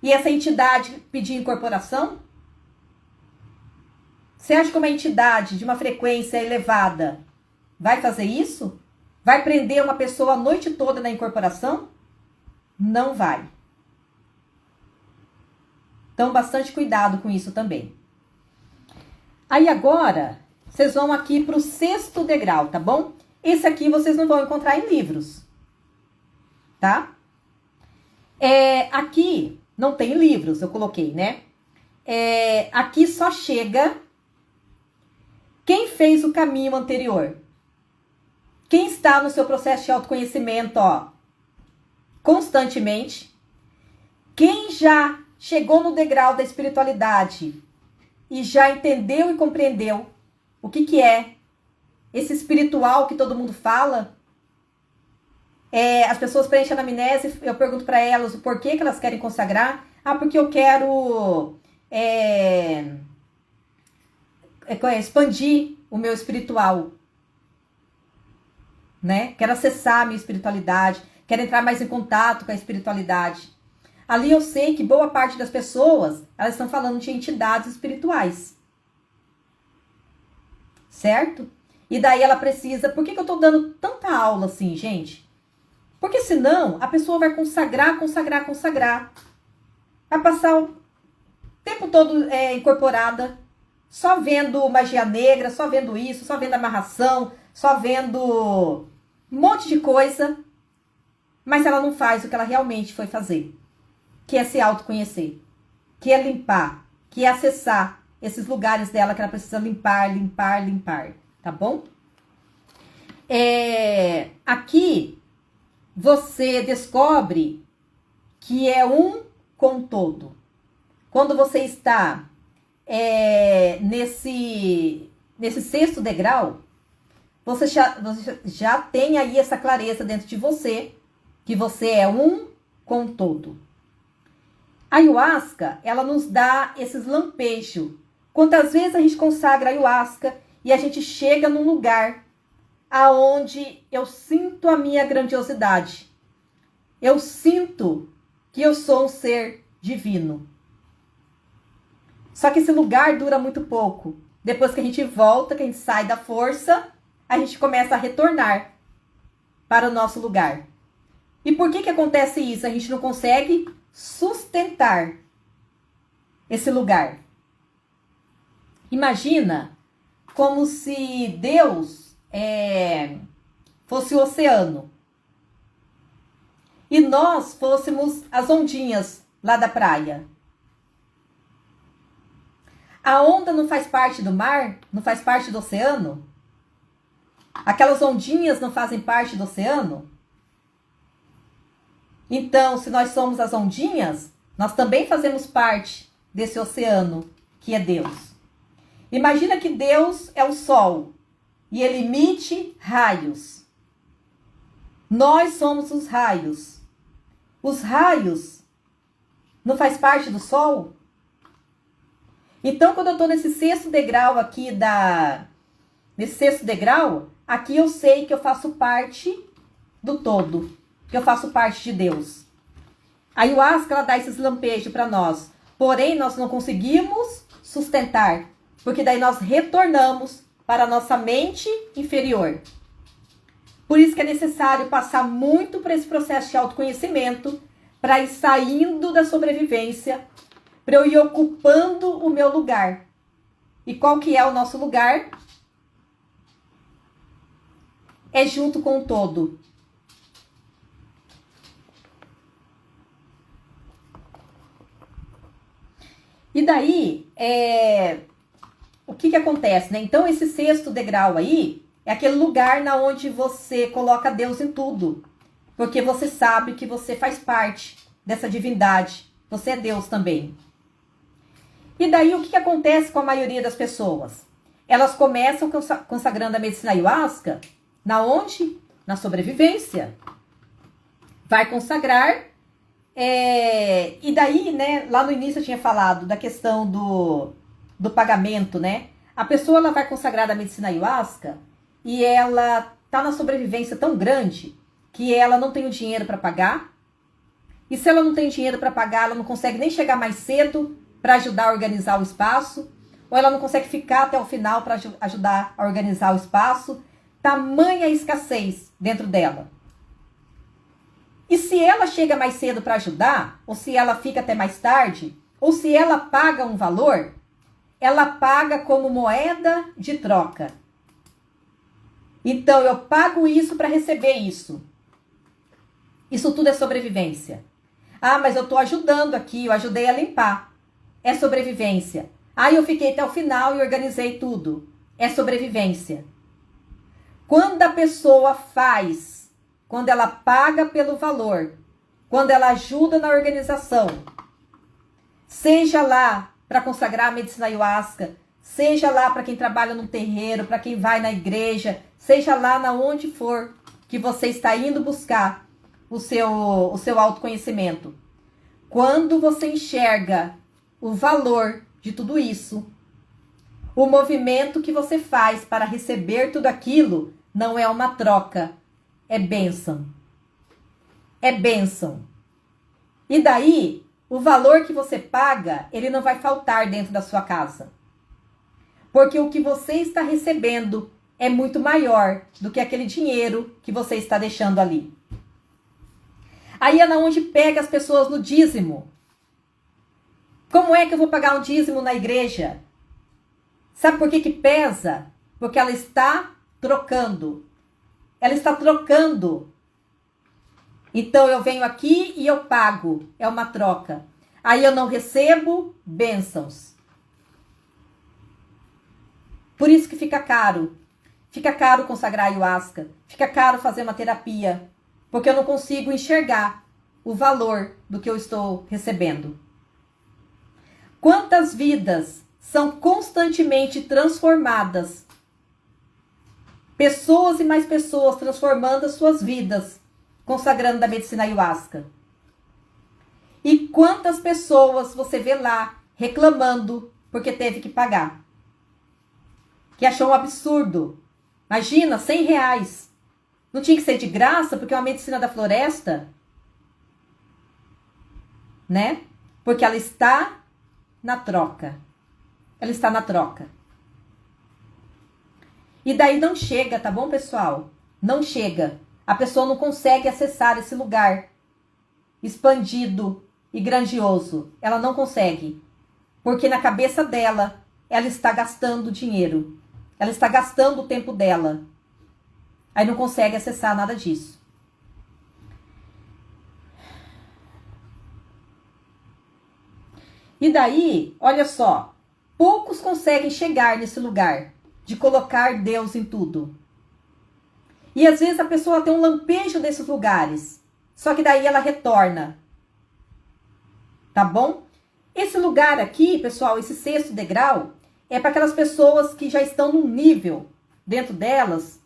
e essa entidade pedir incorporação. Você acha que uma entidade de uma frequência elevada vai fazer isso? Vai prender uma pessoa a noite toda na incorporação? Não vai. Então, bastante cuidado com isso também. Aí agora, vocês vão aqui para o 6º degrau, tá bom? Esse aqui vocês não vão encontrar em livros, tá? Aqui não tem livros, eu coloquei, né? Aqui só chega quem fez o caminho anterior. Quem está no seu processo de autoconhecimento, constantemente. Quem já chegou no degrau da espiritualidade e já entendeu e compreendeu o que é esse espiritual que todo mundo fala. As pessoas preenchem a anamnese, eu pergunto para elas o porquê que elas querem consagrar. Porque eu quero expandir o meu espiritual, né? Quero acessar a minha espiritualidade, quero entrar mais em contato com a espiritualidade. Ali eu sei que boa parte das pessoas, elas estão falando de entidades espirituais. Certo? E daí ela precisa... Por que eu tô dando tanta aula assim, gente? Porque senão a pessoa vai consagrar. Vai passar o tempo todo incorporada, só vendo magia negra, só vendo isso, só vendo amarração, só vendo um monte de coisa. Mas ela não faz o que ela realmente foi fazer. Que é se autoconhecer, que é limpar, que é acessar esses lugares dela que ela precisa limpar, tá bom? Aqui você descobre que é um com todo. Quando você está nesse 6º degrau, você já tem aí essa clareza dentro de você, que você é um com todo. A ayahuasca, ela nos dá esses lampejos. Quantas vezes a gente consagra a ayahuasca e a gente chega num lugar aonde eu sinto a minha grandiosidade. Eu sinto que eu sou um ser divino. Só que esse lugar dura muito pouco. Depois que a gente volta, que a gente sai da força, a gente começa a retornar para o nosso lugar. E por que acontece isso? A gente não consegue sustentar esse lugar. Imagina como se Deus fosse o oceano. E nós fôssemos as ondinhas lá da praia. A onda não faz parte do mar? Não faz parte do oceano? Aquelas ondinhas não fazem parte do oceano? Então, se nós somos as ondinhas, nós também fazemos parte desse oceano que é Deus. Imagina que Deus é o sol e ele emite raios. Nós somos os raios. Os raios não faz parte do sol? Então, quando eu estou nesse sexto degrau aqui nesse sexto degrau, aqui eu sei que eu faço parte do todo, que eu faço parte de Deus. A ayahuasca, ela dá esses lampejos para nós, porém nós não conseguimos sustentar, porque daí nós retornamos para a nossa mente inferior. Por isso que é necessário passar muito por esse processo de autoconhecimento, para ir saindo da sobrevivência, para eu ir ocupando o meu lugar. E qual que é o nosso lugar? É junto com o todo. E daí, o que acontece, né? Então, esse sexto degrau aí é aquele lugar na onde você coloca Deus em tudo. Porque você sabe que você faz parte dessa divindade. Você é Deus também. E daí, o que acontece com a maioria das pessoas? Elas começam consagrando a medicina ayahuasca, na onde? Na sobrevivência. Vai consagrar. E daí, né, lá no início eu tinha falado da questão do pagamento, né? A pessoa, ela vai consagrar a medicina ayahuasca e ela tá na sobrevivência tão grande que ela não tem o dinheiro para pagar. E se ela não tem dinheiro para pagar, ela não consegue nem chegar mais cedo para ajudar a organizar o espaço, ou ela não consegue ficar até o final para ajudar a organizar o espaço. Tamanha escassez dentro dela. E se ela chega mais cedo para ajudar, ou se ela fica até mais tarde, ou se ela paga um valor, ela paga como moeda de troca. Então, eu pago isso para receber isso. Isso tudo é sobrevivência. Ah, mas eu estou ajudando aqui, eu ajudei a limpar. É sobrevivência. Ah, eu fiquei até o final e organizei tudo. É sobrevivência. Quando a pessoa faz, quando ela paga pelo valor, quando ela ajuda na organização, seja lá para consagrar a medicina ayahuasca, seja lá para quem trabalha no terreiro, para quem vai na igreja, seja lá na onde for que você está indo buscar o seu autoconhecimento. Quando você enxerga o valor de tudo isso, o movimento que você faz para receber tudo aquilo não é uma troca, é bênção. É bênção. E daí, o valor que você paga, ele não vai faltar dentro da sua casa. Porque o que você está recebendo é muito maior do que aquele dinheiro que você está deixando ali. Aí é onde pega as pessoas no dízimo. Como é que eu vou pagar um dízimo na igreja? Sabe por que pesa? Porque ela está trocando. Ela está trocando. Então eu venho aqui e eu pago. É uma troca. Aí eu não recebo bênçãos. Por isso que fica caro. Fica caro consagrar ayahuasca. Fica caro fazer uma terapia. Porque eu não consigo enxergar o valor do que eu estou recebendo. Quantas vidas são constantemente transformadas? Pessoas e mais pessoas transformando as suas vidas, consagrando a medicina ayahuasca. E quantas pessoas você vê lá reclamando porque teve que pagar? Que achou um absurdo. Imagina, R$100. Não tinha que ser de graça porque é uma medicina da floresta? né? Porque ela está na troca. Ela está na troca. E daí não chega, tá bom, pessoal? Não chega. A pessoa não consegue acessar esse lugar expandido e grandioso. Ela não consegue. Porque na cabeça dela, ela está gastando dinheiro. Ela está gastando o tempo dela. Aí não consegue acessar nada disso. E daí, olha só, poucos conseguem chegar nesse lugar de colocar Deus em tudo. E às vezes a pessoa tem um lampejo desses lugares, só que daí ela retorna. Tá bom? Esse lugar aqui, pessoal, esse 6º degrau, é para aquelas pessoas que já estão num nível dentro delas,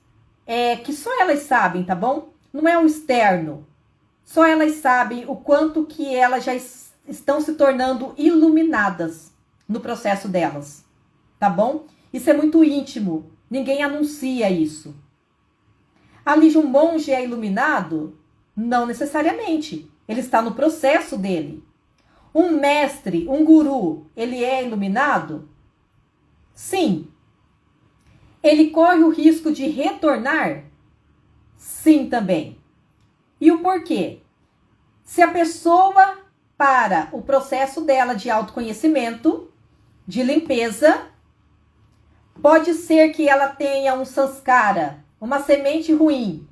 que só elas sabem, tá bom? Não é um externo. Só elas sabem o quanto que elas já estão se tornando iluminadas no processo delas, tá bom? Isso é muito íntimo, ninguém anuncia isso. Ali um monge é iluminado? Não necessariamente, ele está no processo dele. Um mestre, um guru, ele é iluminado? Sim. Ele corre o risco de retornar? Sim, também. E o porquê? Se a pessoa para o processo dela de autoconhecimento, de limpeza, pode ser que ela tenha um sanskara, uma semente ruim,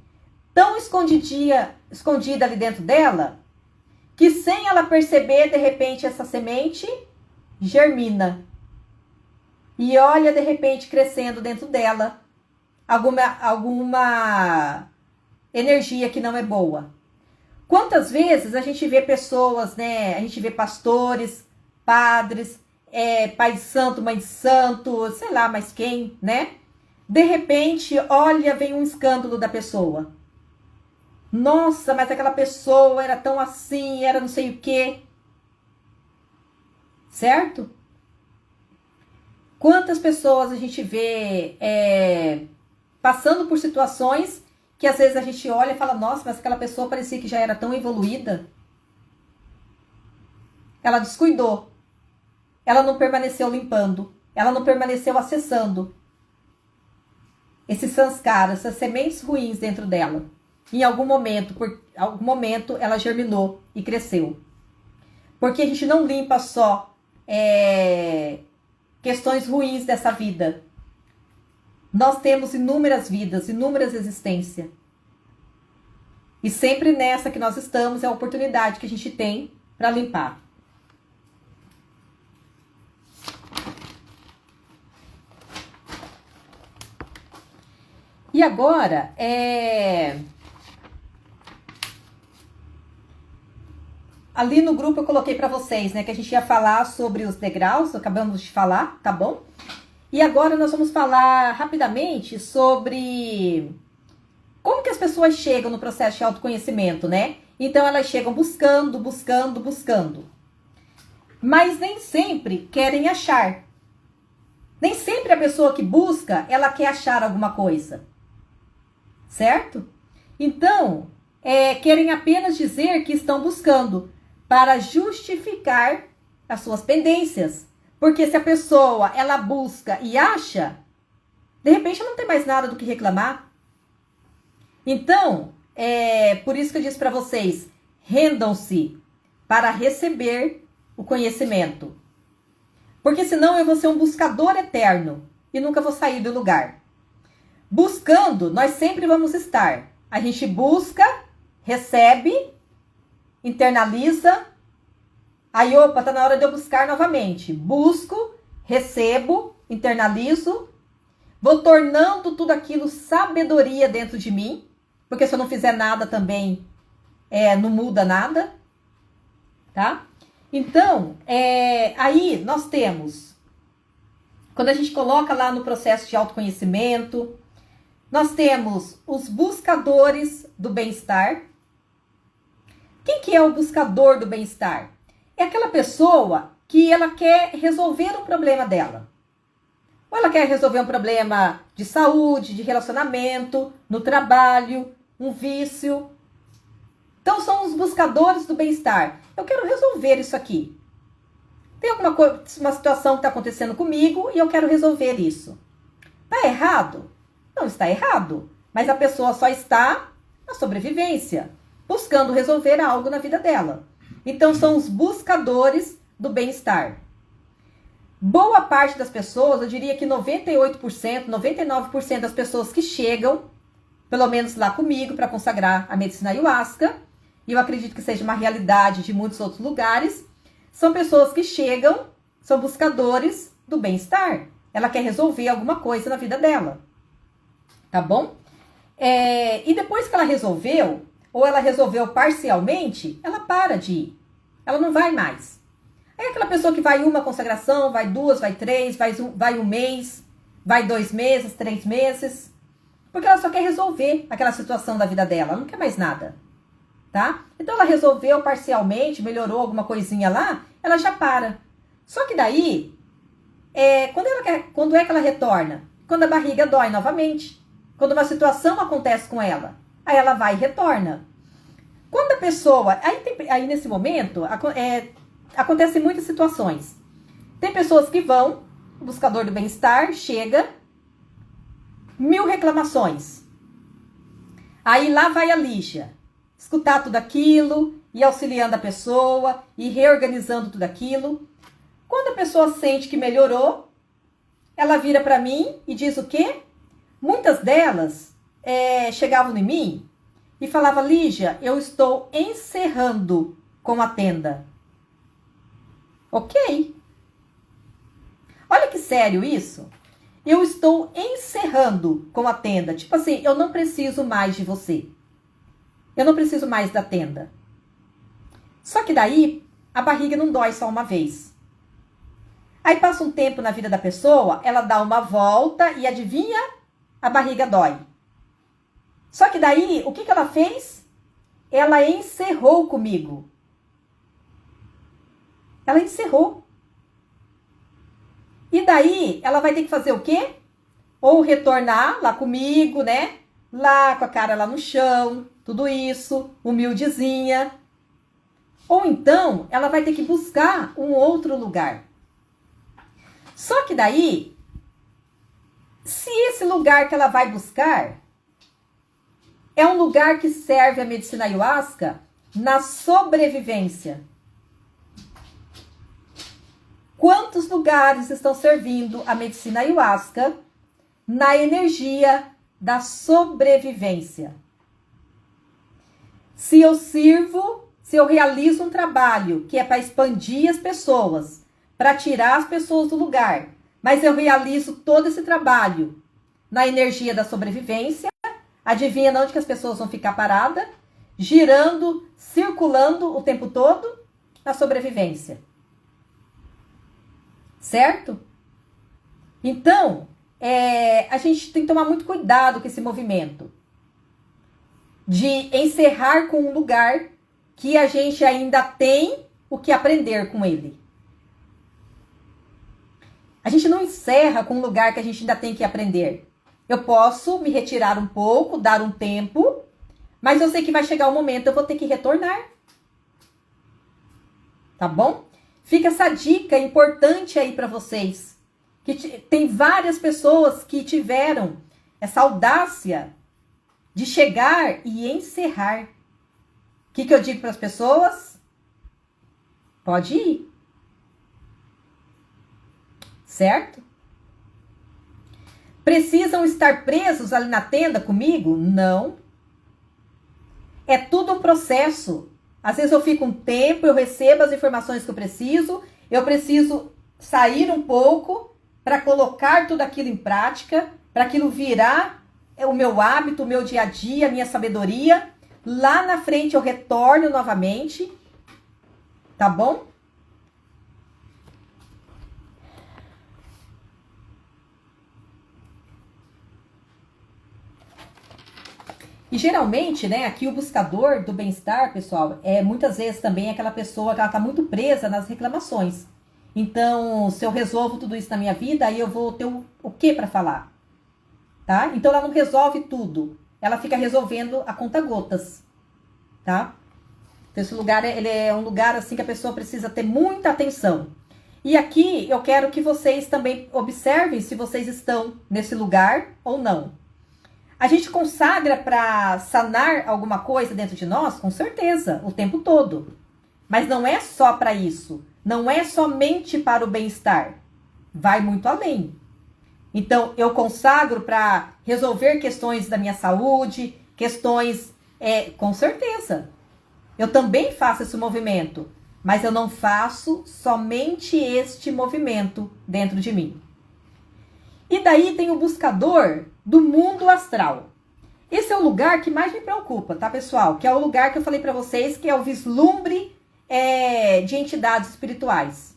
tão escondida ali dentro dela, que sem ela perceber, de repente, essa semente germina. E olha, de repente, crescendo dentro dela alguma energia que não é boa. Quantas vezes a gente vê pessoas, né? A gente vê pastores, padres, pai de santo, mãe de santo, sei lá mais quem, né? De repente, olha, vem um escândalo da pessoa. Nossa, mas aquela pessoa era tão assim, era não sei o quê. Certo? Quantas pessoas a gente vê passando por situações que às vezes a gente olha e fala, nossa, mas aquela pessoa parecia que já era tão evoluída. Ela descuidou. Ela não permaneceu limpando. Ela não permaneceu acessando esses sanskaras, essas sementes ruins dentro dela. Em algum momento, ela germinou e cresceu. Porque a gente não limpa só questões ruins dessa vida. Nós temos inúmeras vidas, inúmeras existências. E sempre nessa que nós estamos é a oportunidade que a gente tem para limpar. E agora, ali no grupo eu coloquei para vocês, né, que a gente ia falar sobre os degraus, acabamos de falar, tá bom? E agora nós vamos falar rapidamente sobre como que as pessoas chegam no processo de autoconhecimento, né? Então elas chegam buscando. Mas nem sempre querem achar. Nem sempre a pessoa que busca, ela quer achar alguma coisa. Certo? Então, querem apenas dizer que estão buscando para justificar as suas pendências. Porque se a pessoa, ela busca e acha, de repente ela não tem mais nada do que reclamar. Então, por isso que eu disse para vocês, rendam-se para receber o conhecimento. Porque senão eu vou ser um buscador eterno e nunca vou sair do lugar. Buscando, nós sempre vamos estar. A gente busca, recebe, internaliza. Aí, opa, tá na hora de eu buscar novamente. Busco, recebo, internalizo. Vou tornando tudo aquilo sabedoria dentro de mim. Porque se eu não fizer nada também, não muda nada. Tá? Então, aí nós temos, quando a gente coloca lá no processo de autoconhecimento, nós temos os buscadores do bem-estar. Quem que é o buscador do bem-estar? É aquela pessoa que ela quer resolver o problema dela. Ou ela quer resolver um problema de saúde, de relacionamento, no trabalho, um vício. Então, são os buscadores do bem-estar. Eu quero resolver isso aqui. Tem uma situação que está acontecendo comigo e eu quero resolver isso. Está errado? Não está errado. Mas a pessoa só está na sobrevivência, buscando resolver algo na vida dela. Então, são os buscadores do bem-estar. Boa parte das pessoas, eu diria que 98%, 99% das pessoas que chegam, pelo menos lá comigo, para consagrar a medicina ayahuasca, e eu acredito que seja uma realidade de muitos outros lugares, são pessoas que chegam, são buscadores do bem-estar. Ela quer resolver alguma coisa na vida dela. Tá bom? E depois que ela resolveu, ou ela resolveu parcialmente, ela para de ir. Ela não vai mais. É aquela pessoa que vai uma consagração, vai duas, vai três, vai um mês, vai 2 meses, 3 meses. Porque ela só quer resolver aquela situação da vida dela, ela não quer mais nada. Tá? Então ela resolveu parcialmente, melhorou alguma coisinha lá, ela já para. Só que daí, quando é que ela retorna? Quando a barriga dói novamente. Quando uma situação acontece com ela. Aí ela vai e retorna. Quando a pessoa... Aí nesse momento, acontecem muitas situações. Tem pessoas que vão, o buscador do bem-estar chega, 1000 reclamações. Aí lá vai a Lígia. Escutar tudo aquilo, e auxiliando a pessoa, e reorganizando tudo aquilo. Quando a pessoa sente que melhorou, ela vira para mim e diz o quê? Muitas delas chegavam em mim e falavam, Lígia, eu estou encerrando com a tenda. Ok. Olha que sério isso. Eu estou encerrando com a tenda. Tipo assim, eu não preciso mais de você. Eu não preciso mais da tenda. Só que daí, a barriga não dói só uma vez. Aí passa um tempo na vida da pessoa, ela dá uma volta e adivinha? A barriga dói. Só que daí, o que ela fez? Ela encerrou comigo. Ela encerrou. E daí, ela vai ter que fazer o quê? Ou retornar lá comigo, né? Lá com a cara lá no chão, tudo isso, humildezinha. Ou então, ela vai ter que buscar um outro lugar. Só que daí, se esse lugar que ela vai buscar é um lugar que serve a medicina ayahuasca na sobrevivência. Quantos lugares estão servindo a medicina ayahuasca na energia da sobrevivência? Se eu realizo um trabalho que é para expandir as pessoas, para tirar as pessoas do lugar, mas eu realizo todo esse trabalho na energia da sobrevivência, adivinha onde que as pessoas vão ficar paradas? Girando, circulando o tempo todo na sobrevivência. Certo? Então, a gente tem que tomar muito cuidado com esse movimento de encerrar com um lugar que a gente ainda tem o que aprender com ele. A gente não encerra com um lugar que a gente ainda tem que aprender. Eu posso me retirar um pouco, dar um tempo, mas eu sei que vai chegar um momento, eu vou ter que retornar. Tá bom? Fica essa dica importante aí para vocês. Que tem várias pessoas que tiveram essa audácia de chegar e encerrar. O que eu digo para as pessoas? Pode ir. Certo? Precisam estar presos ali na tenda comigo? Não. É tudo um processo. Às vezes eu fico um tempo, eu recebo as informações que eu preciso sair um pouco para colocar tudo aquilo em prática, para aquilo virar o meu hábito, o meu dia a dia, a minha sabedoria. Lá na frente eu retorno novamente, tá bom? E geralmente, né, aqui o buscador do bem-estar, pessoal, muitas vezes também aquela pessoa que ela tá muito presa nas reclamações. Então, se eu resolvo tudo isso na minha vida, aí eu vou ter o que para falar? Tá? Então, ela não resolve tudo. Ela fica resolvendo a conta-gotas, tá? Então, esse lugar, ele é um lugar assim que a pessoa precisa ter muita atenção. E aqui eu quero que vocês também observem se vocês estão nesse lugar ou não. A gente consagra para sanar alguma coisa dentro de nós? Com certeza, o tempo todo. Mas não é só para isso. Não é somente para o bem-estar. Vai muito além. Então, eu consagro para resolver questões da minha saúde, questões... com certeza. Eu também faço esse movimento. Mas eu não faço somente este movimento dentro de mim. E daí tem o buscador do mundo astral. Esse é o lugar que mais me preocupa, tá, pessoal? Que é o lugar que eu falei para vocês, que é o vislumbre de entidades espirituais.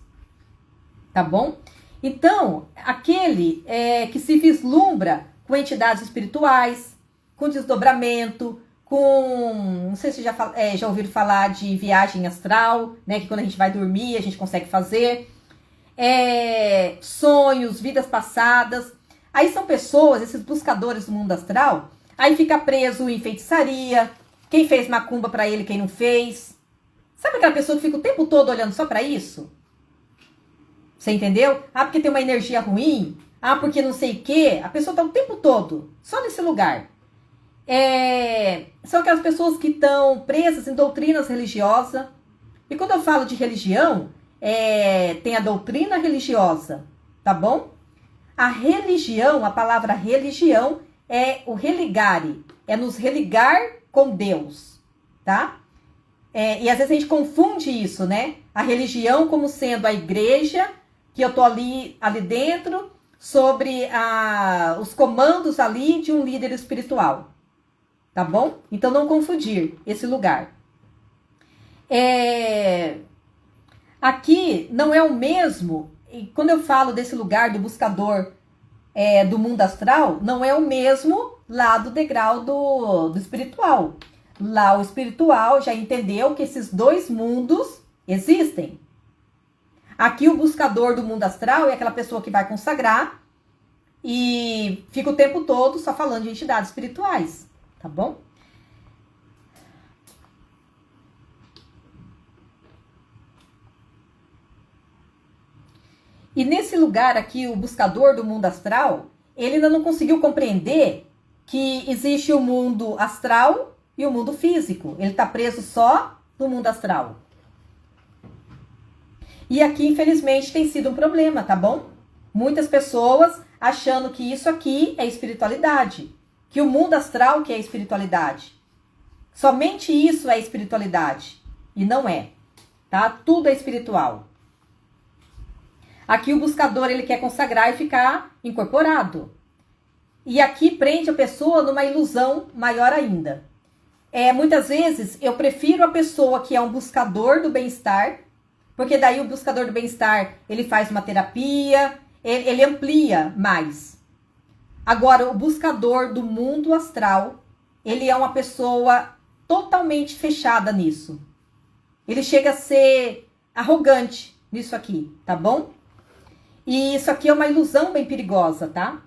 Tá bom? Então, aquele que se vislumbra com entidades espirituais, com desdobramento, não sei se já ouviram falar de viagem astral, né? Que quando a gente vai dormir, a gente consegue fazer. Sonhos, vidas passadas. Aí são pessoas, esses buscadores do mundo astral, aí fica preso em feitiçaria, quem fez macumba pra ele, quem não fez. Sabe aquela pessoa que fica o tempo todo olhando só pra isso? Você entendeu? Ah, porque tem uma energia ruim. Ah, porque não sei o quê. A pessoa tá o tempo todo só nesse lugar. São aquelas pessoas que estão presas em doutrinas religiosas. E quando eu falo de religião, tem a doutrina religiosa, tá bom? A religião, a palavra religião é o religare, é nos religar com Deus, tá? E às vezes a gente confunde isso, né? A religião como sendo a igreja, que eu tô ali dentro, sobre os comandos ali de um líder espiritual. Tá bom? Então, não confundir esse lugar. Aqui não é o mesmo, e quando eu falo desse lugar do buscador do mundo astral, não é o mesmo lá do degrau do espiritual. Lá o espiritual já entendeu que esses dois mundos existem. Aqui o buscador do mundo astral é aquela pessoa que vai consagrar e fica o tempo todo só falando de entidades espirituais. Tá bom? E nesse lugar aqui, o buscador do mundo astral, ele ainda não conseguiu compreender que existe o mundo astral e o mundo físico. Ele está preso só no mundo astral. E aqui, infelizmente, tem sido um problema, tá bom? Muitas pessoas achando que isso aqui é espiritualidade. Que o mundo astral que é espiritualidade. Somente isso é espiritualidade. E não é. Tá? Tudo é espiritual. Aqui o buscador ele quer consagrar e ficar incorporado. E aqui prende a pessoa numa ilusão maior ainda. Muitas vezes eu prefiro a pessoa que é um buscador do bem-estar, porque daí o buscador do bem-estar ele faz uma terapia, ele amplia mais. Agora, o buscador do mundo astral, ele é uma pessoa totalmente fechada nisso. Ele chega a ser arrogante nisso aqui, tá bom? E isso aqui é uma ilusão bem perigosa, tá?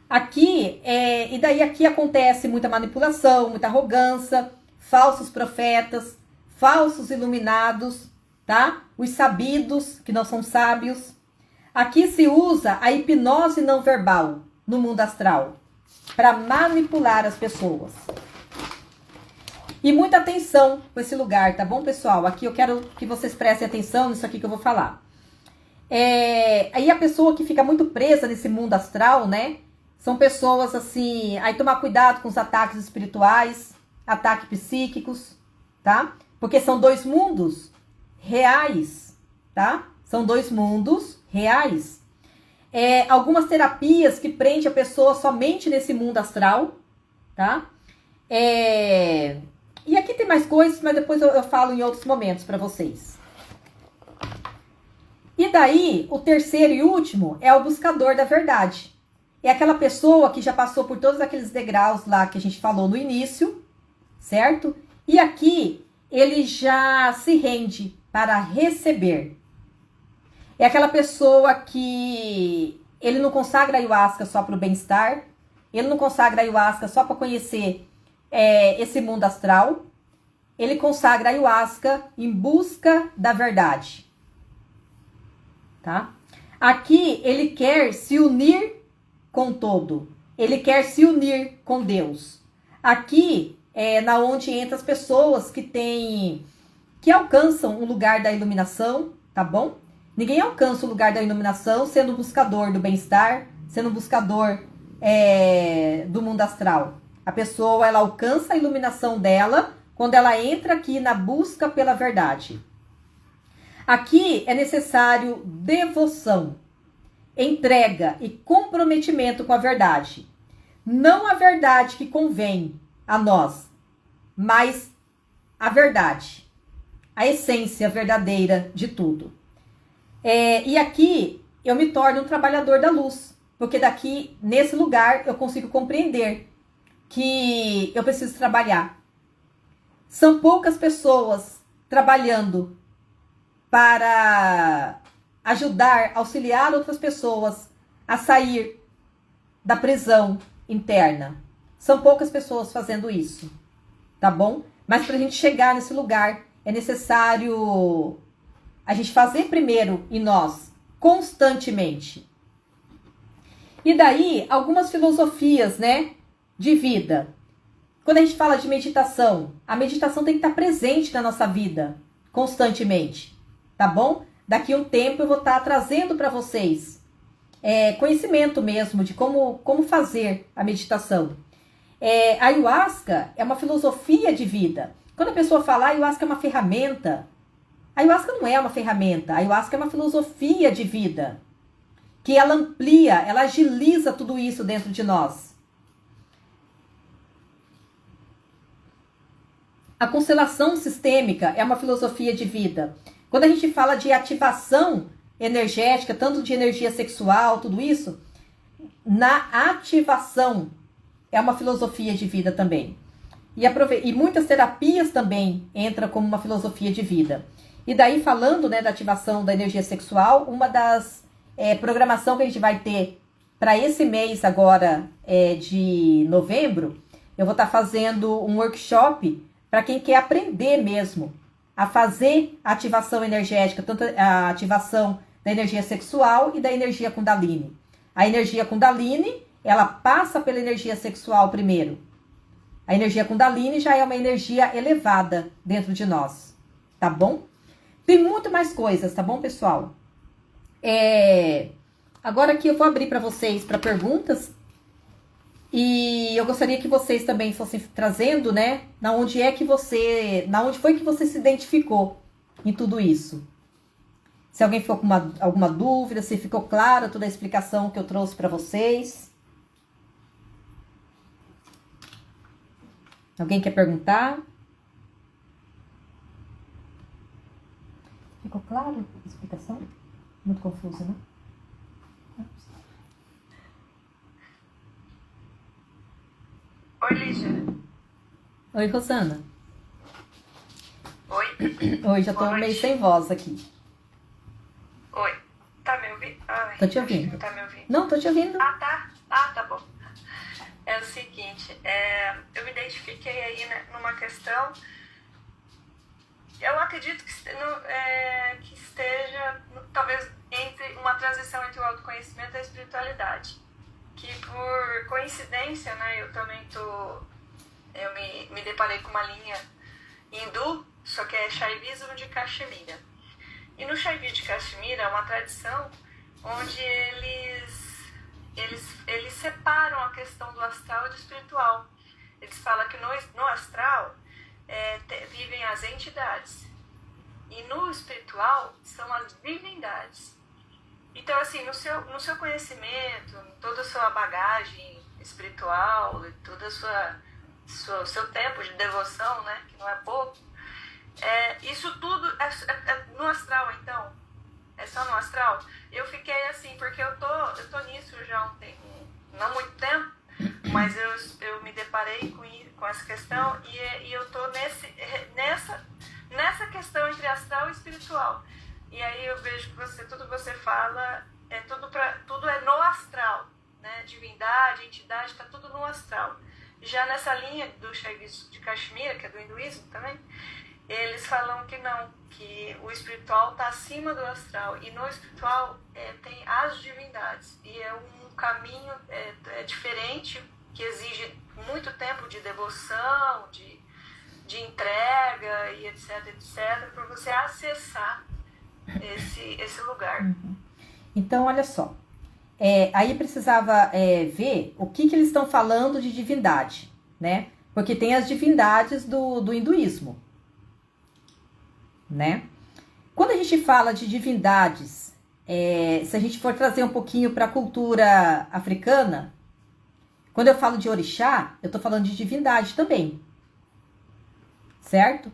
Aqui, e daí aqui acontece muita manipulação, muita arrogância, falsos profetas, falsos iluminados, tá? Os sabidos, que não são sábios. Aqui se usa a hipnose não verbal no mundo astral, para manipular as pessoas. E muita atenção com esse lugar, tá bom, pessoal? Aqui eu quero que vocês prestem atenção nisso aqui que eu vou falar. Aí a pessoa que fica muito presa nesse mundo astral, né? São pessoas assim, aí tomar cuidado com os ataques espirituais, ataques psíquicos, tá? Porque são dois mundos reais, tá? São dois mundos reais. Algumas terapias que prendem a pessoa somente nesse mundo astral, tá? E aqui tem mais coisas, mas depois eu falo em outros momentos para vocês. E daí, o terceiro e último é o buscador da verdade. É aquela pessoa que já passou por todos aqueles degraus lá que a gente falou no início, certo? E aqui, ele já se rende para receber. É aquela pessoa que ele não consagra a ayahuasca só para o bem-estar, ele não consagra a ayahuasca só para conhecer esse mundo astral, ele consagra a ayahuasca em busca da verdade. Tá? Aqui ele quer se unir com todo. Ele quer se unir com Deus. Aqui é na onde entra as pessoas que alcançam o lugar da iluminação, tá bom? Ninguém alcança o lugar da iluminação sendo buscador do bem-estar, sendo buscador do mundo astral. A pessoa, ela alcança a iluminação dela quando ela entra aqui na busca pela verdade. Aqui é necessário devoção, entrega e comprometimento com a verdade. Não a verdade que convém a nós, mas a verdade, a essência verdadeira de tudo. E aqui eu me torno um trabalhador da luz, porque daqui, nesse lugar, eu consigo compreender que eu preciso trabalhar. São poucas pessoas trabalhando para ajudar, auxiliar outras pessoas a sair da prisão interna. São poucas pessoas fazendo isso, tá bom? Mas para a gente chegar nesse lugar, é necessário a gente fazer primeiro em nós, constantemente. E daí, algumas filosofias, né, de vida. Quando a gente fala de meditação, a meditação tem que estar presente na nossa vida, constantemente, tá bom? Daqui a um tempo eu vou estar trazendo para vocês conhecimento mesmo de como fazer a meditação. A ayahuasca é uma filosofia de vida. Quando a pessoa fala ayahuasca é uma ferramenta, a ayahuasca não é uma ferramenta, a ayahuasca é uma filosofia de vida, que ela amplia, ela agiliza tudo isso dentro de nós. A constelação sistêmica é uma filosofia de vida. Quando a gente fala de ativação energética, tanto de energia sexual, tudo isso, na ativação é uma filosofia de vida também. E muitas terapias também entram como uma filosofia de vida. E daí, falando, né, da ativação da energia sexual, uma das programação que a gente vai ter para esse mês agora de novembro, eu vou estar fazendo um workshop para quem quer aprender mesmo a fazer a ativação energética, tanto a ativação da energia sexual e da energia Kundalini. A energia Kundalini, ela passa pela energia sexual primeiro. A energia Kundalini já é uma energia elevada dentro de nós, tá bom? Tem muito mais coisas, tá bom, pessoal? Agora aqui eu vou abrir para vocês para perguntas. E eu gostaria que vocês também fossem trazendo, né? Na onde foi que você se identificou em tudo isso? Se alguém ficou com alguma dúvida, se ficou clara toda a explicação que eu trouxe para vocês. Alguém quer perguntar? Ficou claro a explicação? Muito confusa, né? Oi, Lígia. Oi, Rosana. Oi. Oi, já tô meio sem voz aqui. Oi. Tá me ouvindo? Ai, tô te ouvindo. Não tá me ouvindo? Não, tô te ouvindo. Ah, tá. Tá bom. É o seguinte, eu me identifiquei aí, né, numa questão. Eu acredito que esteja, talvez, entre uma transição entre o autoconhecimento e a espiritualidade. Que por coincidência, né, eu me deparei com uma linha hindu, só que é Shaivismo de Caxemira. E no Shaivismo de Caxemira é uma tradição onde eles separam a questão do astral e do espiritual. Eles falam que no astral vivem as entidades e no espiritual são as divindades. Então, assim, no seu conhecimento, toda a sua bagagem espiritual, todo o seu tempo de devoção, né, que não é pouco, isso tudo é no astral, então? É só no astral? Eu fiquei assim, porque eu tô nisso já há um tempo, não muito tempo, mas eu me deparei com essa questão e eu tô nessa questão entre astral e espiritual. E aí eu vejo que tudo que você fala, tudo é no astral, né? Divindade, entidade, tá tudo no astral. Já nessa linha do Shaivismo de Kashmir, que é do hinduísmo também, eles falam que não, que o espiritual está acima do astral, e no espiritual tem as divindades, e é um caminho diferente, que exige muito tempo de devoção, de entrega e etc, para você acessar esse lugar. Então, olha só, aí precisava ver o que eles estão falando de divindade, né? Porque tem as divindades do hinduísmo, né? Quando a gente fala de divindades, se a gente for trazer um pouquinho para a cultura africana, quando eu falo de orixá, eu estou falando de divindade também, certo?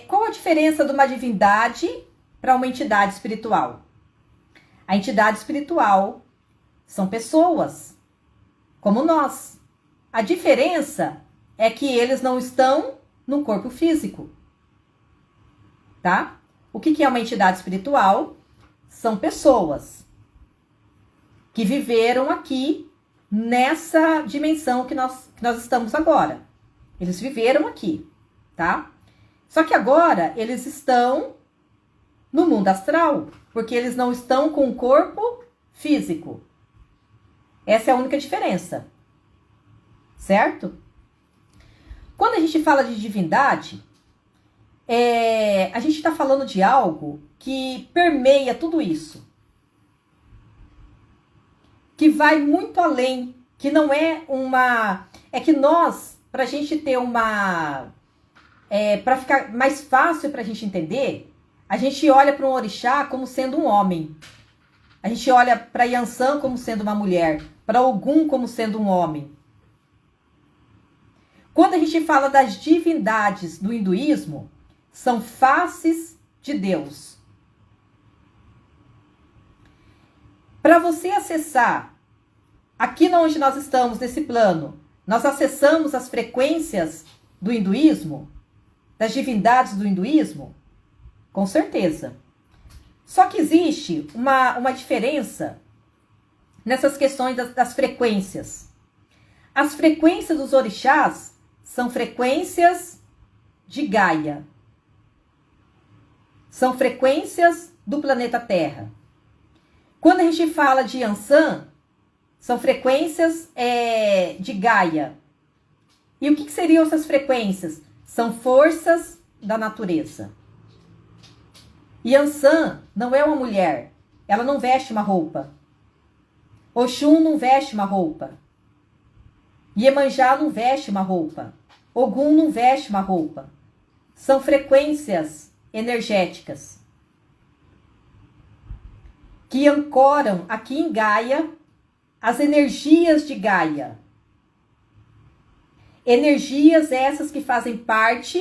Qual a diferença de uma divindade para uma entidade espiritual? A entidade espiritual são pessoas, como nós. A diferença é que eles não estão no corpo físico, tá? O que é uma entidade espiritual? São pessoas que viveram aqui nessa dimensão que nós estamos agora. Eles viveram aqui, tá? Só que agora eles estão no mundo astral, porque eles não estão com o corpo físico. Essa é a única diferença, certo? Quando a gente fala de divindade, a gente está falando de algo que permeia tudo isso, que vai muito além, que não é uma... É que nós, para a gente ter uma... para ficar mais fácil para a gente entender, a gente olha para um orixá como sendo um homem. A gente olha para Yansan como sendo uma mulher, para Ogum como sendo um homem. Quando a gente fala das divindades do hinduísmo, são faces de Deus. Para você acessar, aqui onde nós estamos, nesse plano, nós acessamos as frequências do hinduísmo, das divindades do hinduísmo? Com certeza. Só que existe uma diferença nessas questões das frequências. As frequências dos orixás são frequências de Gaia. São frequências do planeta Terra. Quando a gente fala de Yansan, são frequências de Gaia. E o que seriam essas frequências? São forças da natureza. Yansan não é uma mulher. Ela não veste uma roupa. Oxum não veste uma roupa. Iemanjá não veste uma roupa. Ogum não veste uma roupa. São frequências energéticas que ancoram aqui em Gaia as energias de Gaia. Energias essas que fazem parte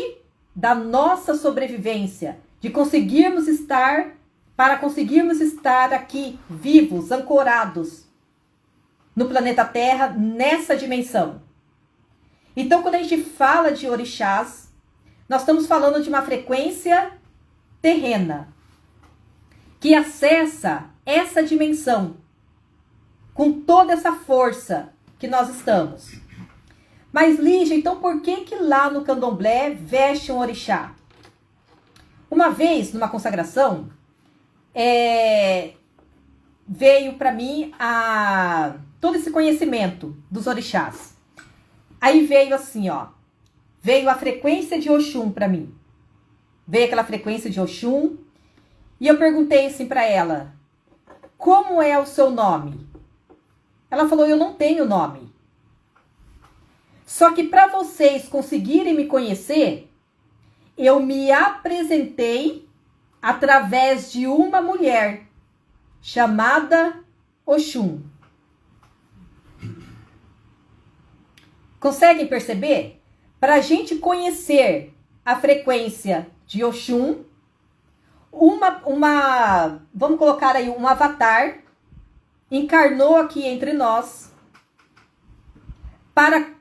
da nossa sobrevivência, de conseguirmos estar aqui vivos, ancorados no planeta Terra, nessa dimensão. Então, quando a gente fala de orixás, nós estamos falando de uma frequência terrena que acessa essa dimensão com toda essa força que nós estamos. Mas, Lígia, então por que lá no candomblé veste um orixá? Uma vez, numa consagração, veio para mim todo esse conhecimento dos orixás. Aí veio assim, veio a frequência de Oxum para mim. Veio aquela frequência de Oxum e eu perguntei assim para ela, como é o seu nome? Ela falou, eu não tenho nome. Só que para vocês conseguirem me conhecer, eu me apresentei através de uma mulher chamada Oxum. Conseguem perceber? Para a gente conhecer a frequência de Oxum, vamos colocar aí um avatar, encarnou aqui entre nós para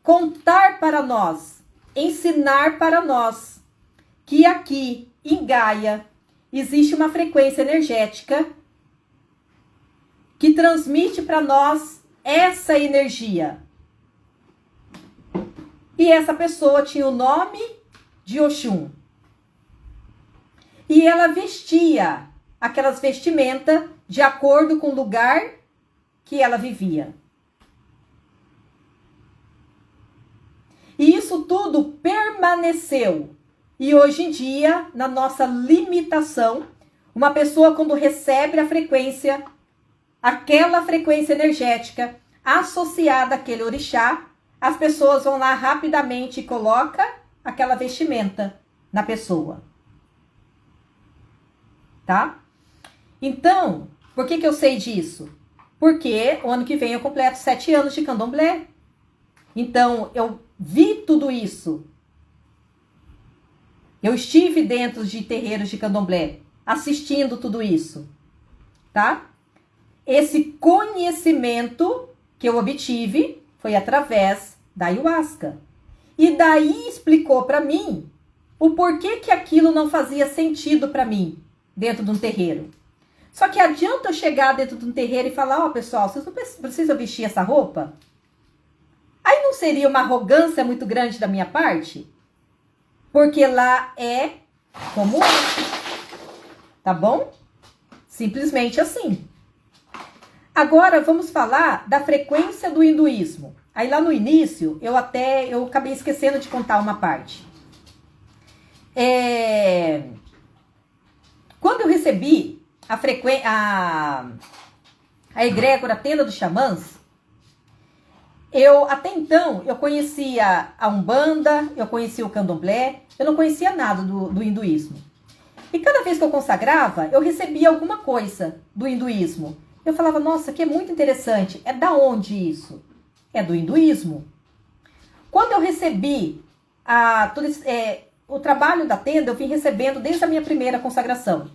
contar para nós, ensinar para nós que aqui em Gaia existe uma frequência energética que transmite para nós essa energia. E essa pessoa tinha o nome de Oxum. E ela vestia aquelas vestimentas de acordo com o lugar que ela vivia. E isso tudo permaneceu. E hoje em dia, na nossa limitação, uma pessoa quando recebe a frequência, aquela frequência energética associada àquele orixá, as pessoas vão lá rapidamente e colocam aquela vestimenta na pessoa. Tá? Então, por que eu sei disso? Porque o ano que vem eu completo 7 anos de candomblé. Então, eu vi tudo isso. Eu estive dentro de terreiros de candomblé, assistindo tudo isso. Tá? Esse conhecimento que eu obtive foi através da ayahuasca. E daí explicou para mim o porquê que aquilo não fazia sentido para mim dentro de um terreiro. Só que adianta eu chegar dentro de um terreiro e falar, ó, pessoal, vocês não precisam vestir essa roupa? Aí não seria uma arrogância muito grande da minha parte? Porque lá é como é. Tá bom? Simplesmente assim. Agora vamos falar da frequência do hinduísmo. Aí lá no início, eu acabei esquecendo de contar uma parte. Quando eu recebi a egrégora Tenda dos Xamãs, até então, eu conhecia a Umbanda, eu conhecia o Candomblé, eu não conhecia nada do hinduísmo. E cada vez que eu consagrava, eu recebia alguma coisa do hinduísmo. Eu falava, nossa, que é muito interessante. É da onde isso? É do hinduísmo. Quando eu recebi o trabalho da tenda, eu vim recebendo desde a minha primeira consagração.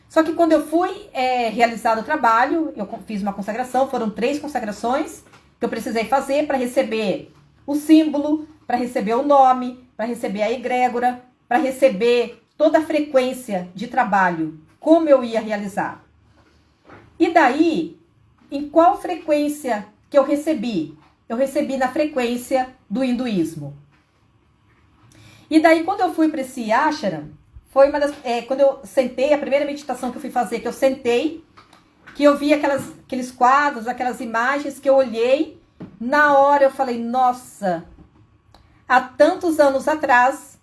Só que quando eu fui realizar o trabalho, eu fiz uma consagração, foram 3 consagrações que eu precisei fazer para receber o símbolo, para receber o nome, para receber a egrégora, para receber toda a frequência de trabalho, como eu ia realizar. E daí, em qual frequência que eu recebi? Eu recebi na frequência do hinduísmo. E daí, quando eu fui para esse ashram, foi quando eu sentei, a primeira meditação que eu fui fazer, que eu sentei, que eu vi aqueles quadros, aquelas imagens que eu olhei, na hora eu falei, nossa, há tantos anos atrás,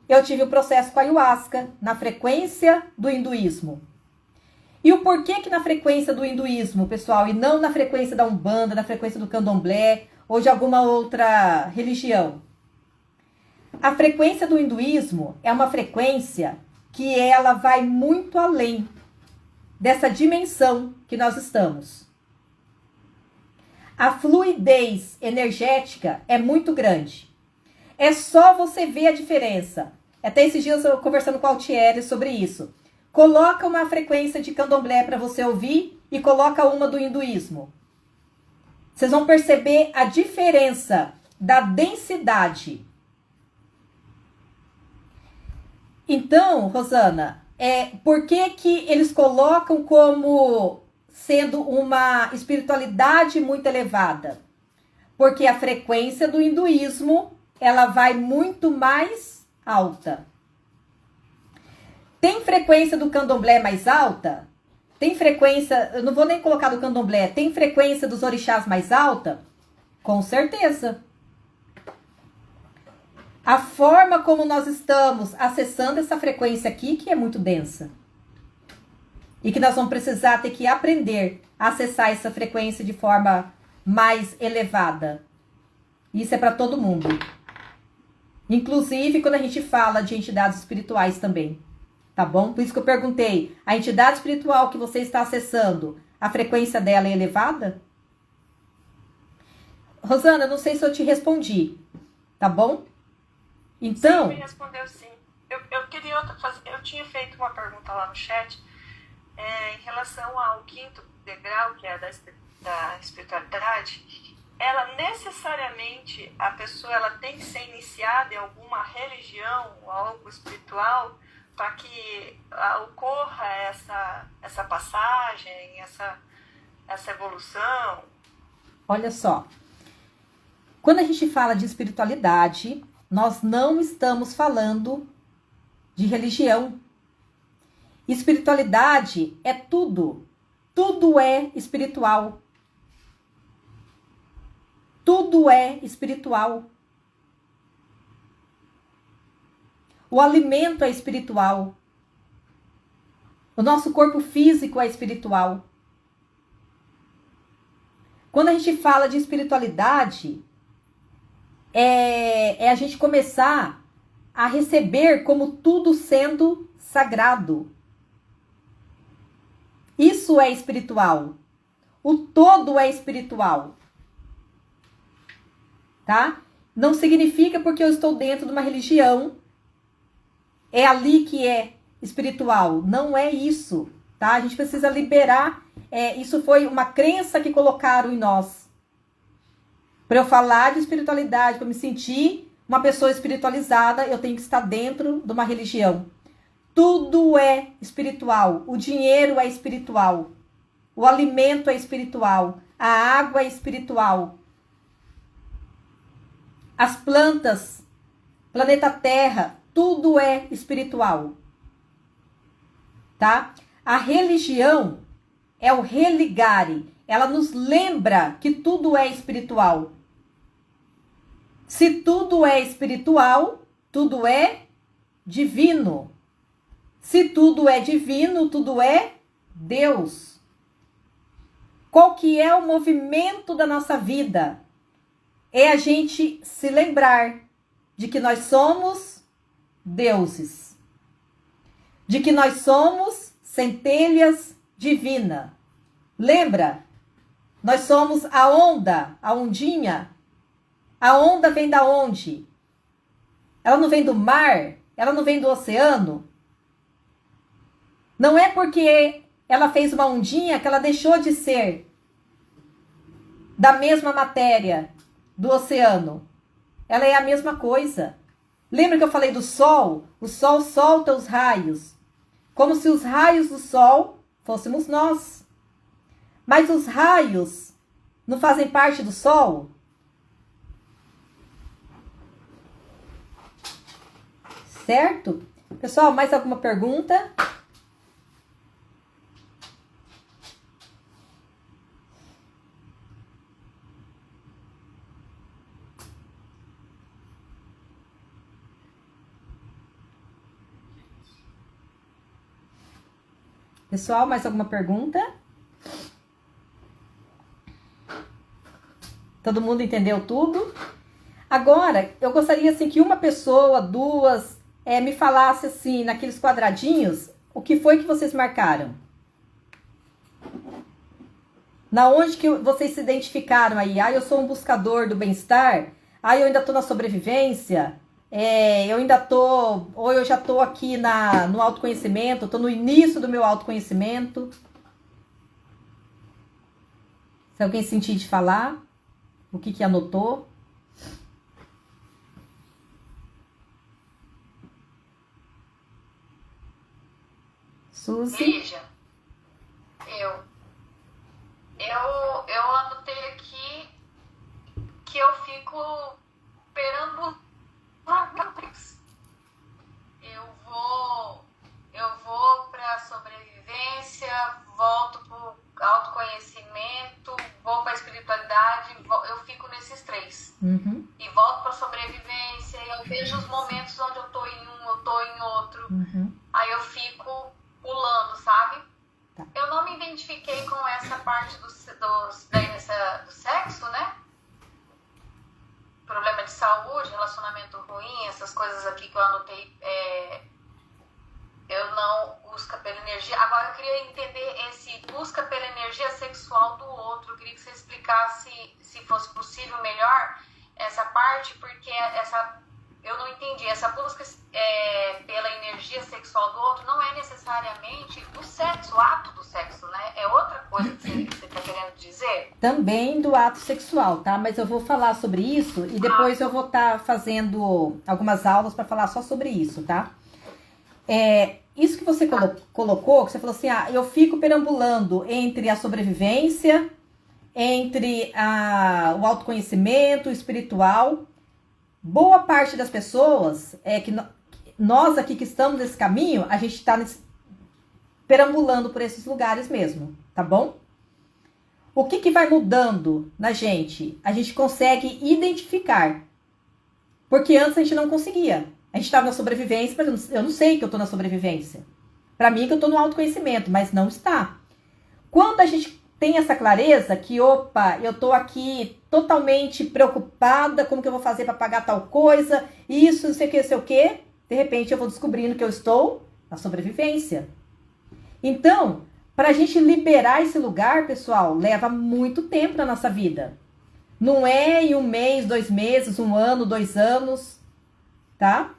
eu tive o processo com a ayahuasca, na frequência do hinduísmo. E o porquê que na frequência do hinduísmo, pessoal, e não na frequência da Umbanda, na frequência do Candomblé, ou de alguma outra religião? A frequência do hinduísmo é uma frequência que ela vai muito além dessa dimensão que nós estamos. A fluidez energética é muito grande. É só você ver a diferença. Até esses dias eu conversando com a Altieri sobre isso. Coloca uma frequência de candomblé para você ouvir e coloca uma do hinduísmo. Vocês vão perceber a diferença da densidade. Então, Rosana, por que eles colocam como sendo uma espiritualidade muito elevada? Porque a frequência do hinduísmo, ela vai muito mais alta. Tem frequência do candomblé mais alta? Tem frequência, eu não vou nem colocar do candomblé, tem frequência dos orixás mais alta? Com certeza. A forma como nós estamos acessando essa frequência aqui, que é muito densa. E que nós vamos precisar ter que aprender a acessar essa frequência de forma mais elevada. Isso é para todo mundo. Inclusive quando a gente fala de entidades espirituais também. Tá bom? Por isso que eu perguntei, a entidade espiritual que você está acessando, a frequência dela é elevada? Rosana, não sei se eu te respondi, tá bom? Então... Sim, me respondeu sim. Eu queria eu tinha feito uma pergunta lá no chat em relação ao 5º degrau, que é da espiritualidade. Ela necessariamente, a pessoa ela tem que ser iniciada em alguma religião ou algo espiritual para que ocorra essa passagem, essa evolução? Olha só, Quando a gente fala de espiritualidade, nós não estamos falando de religião. Espiritualidade é tudo. Tudo é espiritual. Tudo é espiritual. O alimento é espiritual. O nosso corpo físico é espiritual. Quando a gente fala de espiritualidade, é a gente começar a receber como tudo sendo sagrado. Isso é espiritual. O todo é espiritual. Tá? Não significa porque eu estou dentro de uma religião, é ali que é espiritual. Não é isso, tá? A gente precisa liberar. Isso foi uma crença que colocaram em nós. Para eu falar de espiritualidade, para me sentir uma pessoa espiritualizada, eu tenho que estar dentro de uma religião. Tudo é espiritual. O dinheiro é espiritual. O alimento é espiritual. A água é espiritual. As plantas, planeta Terra, tudo é espiritual. Tá? A religião é o religare. Ela nos lembra que tudo é espiritual. Se tudo é espiritual, tudo é divino. Se tudo é divino, tudo é Deus. Qual que é o movimento da nossa vida? É a gente se lembrar de que nós somos deuses. De que nós somos centelhas divinas. Lembra? Nós somos a onda, a ondinha. A onda vem da onde? Ela não vem do mar? Ela não vem do oceano? Não é porque ela fez uma ondinha que ela deixou de ser da mesma matéria do oceano. Ela é a mesma coisa. Lembra que eu falei do sol? O sol solta os raios. Como se os raios do sol fôssemos nós. Mas os raios não fazem parte do sol? Certo? Pessoal, mais alguma pergunta? Pessoal, mais alguma pergunta? Todo mundo entendeu tudo? Agora, eu gostaria assim que uma pessoa, duas, me falasse assim, naqueles quadradinhos, o que foi que vocês marcaram? Na onde que vocês se identificaram aí? Ah, eu sou um buscador do bem-estar. Ah, eu ainda tô na sobrevivência. Eu ainda tô, ou eu já tô aqui no autoconhecimento, tô no início do meu autoconhecimento. Se alguém sentir de falar, o que anotou? Suzy? Lígia, eu anotei aqui que eu fico perambulando. Eu vou para a sobrevivência, volto para o autoconhecimento, vou para a espiritualidade, eu fico nesses três. Uhum. E volto para a sobrevivência, e eu vejo os momentos onde eu tô em um, eu tô em outro. Uhum. Aí eu fico pulando, sabe? Tá. Eu não me identifiquei com essa parte do sexo, né? Problema de saúde, relacionamento ruim, essas coisas aqui que eu anotei, eu não busco pela energia. Agora eu queria entender esse busca pela energia sexual do outro. Eu queria que você explicasse, se fosse possível, melhor essa parte, porque eu não entendi. Essa busca pela energia sexual do outro não é necessariamente do sexo, o ato do sexo, né? É outra coisa que você está querendo dizer? Também do ato sexual, tá? Mas eu vou falar sobre isso e depois eu vou estar fazendo algumas aulas para falar só sobre isso, tá? Isso que você colocou, que você falou assim, eu fico perambulando entre a sobrevivência, entre o autoconhecimento, o espiritual. Boa parte das pessoas, nós aqui que estamos nesse caminho, a gente está perambulando por esses lugares mesmo, tá bom? O que vai mudando na gente? A gente consegue identificar. Porque antes a gente não conseguia. A gente estava na sobrevivência, mas eu não sei que eu estou na sobrevivência. Para mim que eu estou no autoconhecimento, mas não está. Quando a gente tem essa clareza que, opa, eu estou aqui totalmente preocupada, como que eu vou fazer para pagar tal coisa, isso, não sei o que, de repente eu vou descobrindo que eu estou na sobrevivência. Então, para a gente liberar esse lugar, pessoal, leva muito tempo na nossa vida. Não é em 1 mês, 2 meses, 1 ano, 2 anos, tá?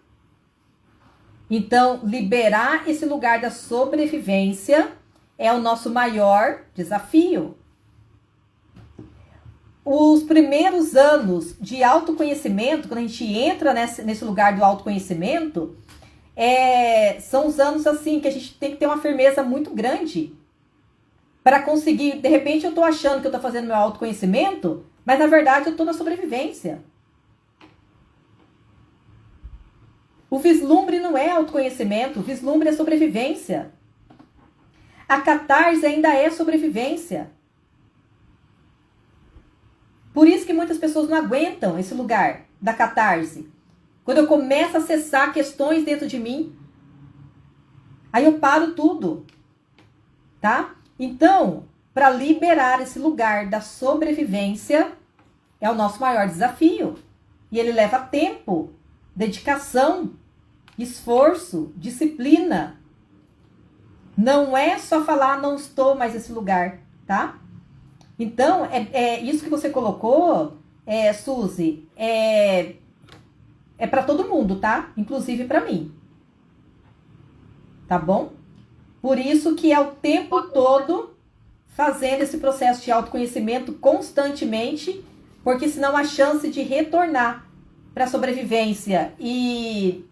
Então, liberar esse lugar da sobrevivência é o nosso maior desafio. Os primeiros anos de autoconhecimento, quando a gente entra nesse lugar do autoconhecimento, são os anos assim que a gente tem que ter uma firmeza muito grande para conseguir. De repente eu estou achando que eu estou fazendo meu autoconhecimento, mas na verdade eu estou na sobrevivência. O vislumbre não é autoconhecimento, o vislumbre é sobrevivência. A catarse ainda é sobrevivência. Por isso que muitas pessoas não aguentam esse lugar da catarse. Quando eu começo a acessar questões dentro de mim, aí eu paro tudo, tá? Então, para liberar esse lugar da sobrevivência, é o nosso maior desafio. E ele leva tempo, dedicação, esforço, disciplina. Não é só falar, não estou mais nesse lugar, tá? Então, isso que você colocou, Suzy, é para todo mundo, tá? Inclusive para mim. Tá bom? Por isso que é o tempo todo fazendo esse processo de autoconhecimento constantemente, porque senão a chance de retornar para a sobrevivência e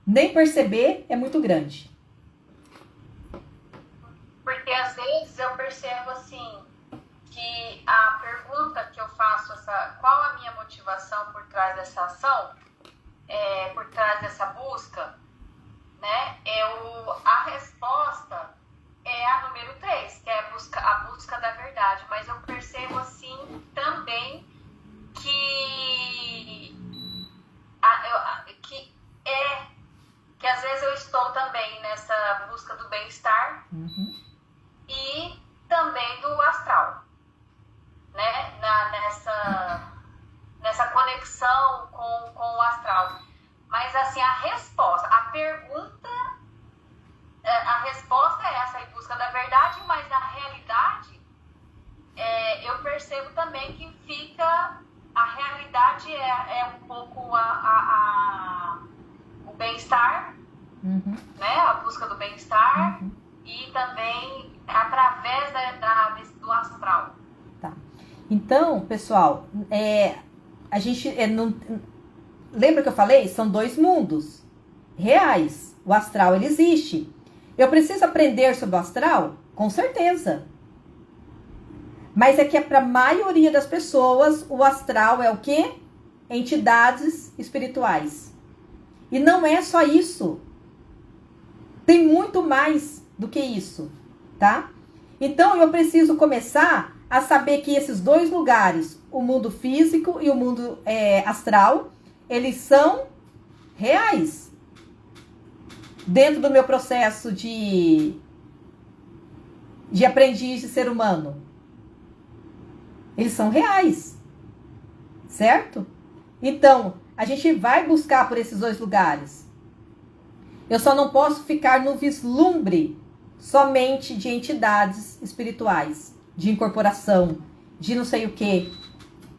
nem perceber é muito grande. Porque às vezes eu percebo assim, que a pergunta que eu faço, qual a minha motivação por trás dessa ação, por trás dessa busca, né? A resposta é a número 3, que é a busca da verdade. Mas eu percebo assim também que às vezes eu estou também nessa busca do bem-estar. Uhum. E também do astral, né? Nessa conexão com o astral. Mas assim, a resposta é essa, em busca da verdade, mas na realidade eu percebo também que a realidade é um pouco o bem-estar, Uhum. né? A busca do bem-estar. Uhum. E também através do astral. Tá. Então, pessoal, a gente lembra que eu falei? São 2 mundos reais. O astral, ele existe. Eu preciso aprender sobre o astral? Com certeza. Mas é que para a maioria das pessoas, o astral é o quê? Entidades espirituais. E não é só isso. Tem muito mais do que isso, tá? Então, eu preciso começar a saber que esses 2 lugares, o mundo físico e o mundo astral, eles são reais. Dentro do meu processo de aprendiz de ser humano. Eles são reais. Certo? Então, a gente vai buscar por esses 2 lugares. Eu só não posso ficar no vislumbre somente de entidades espirituais, de incorporação, de não sei o que,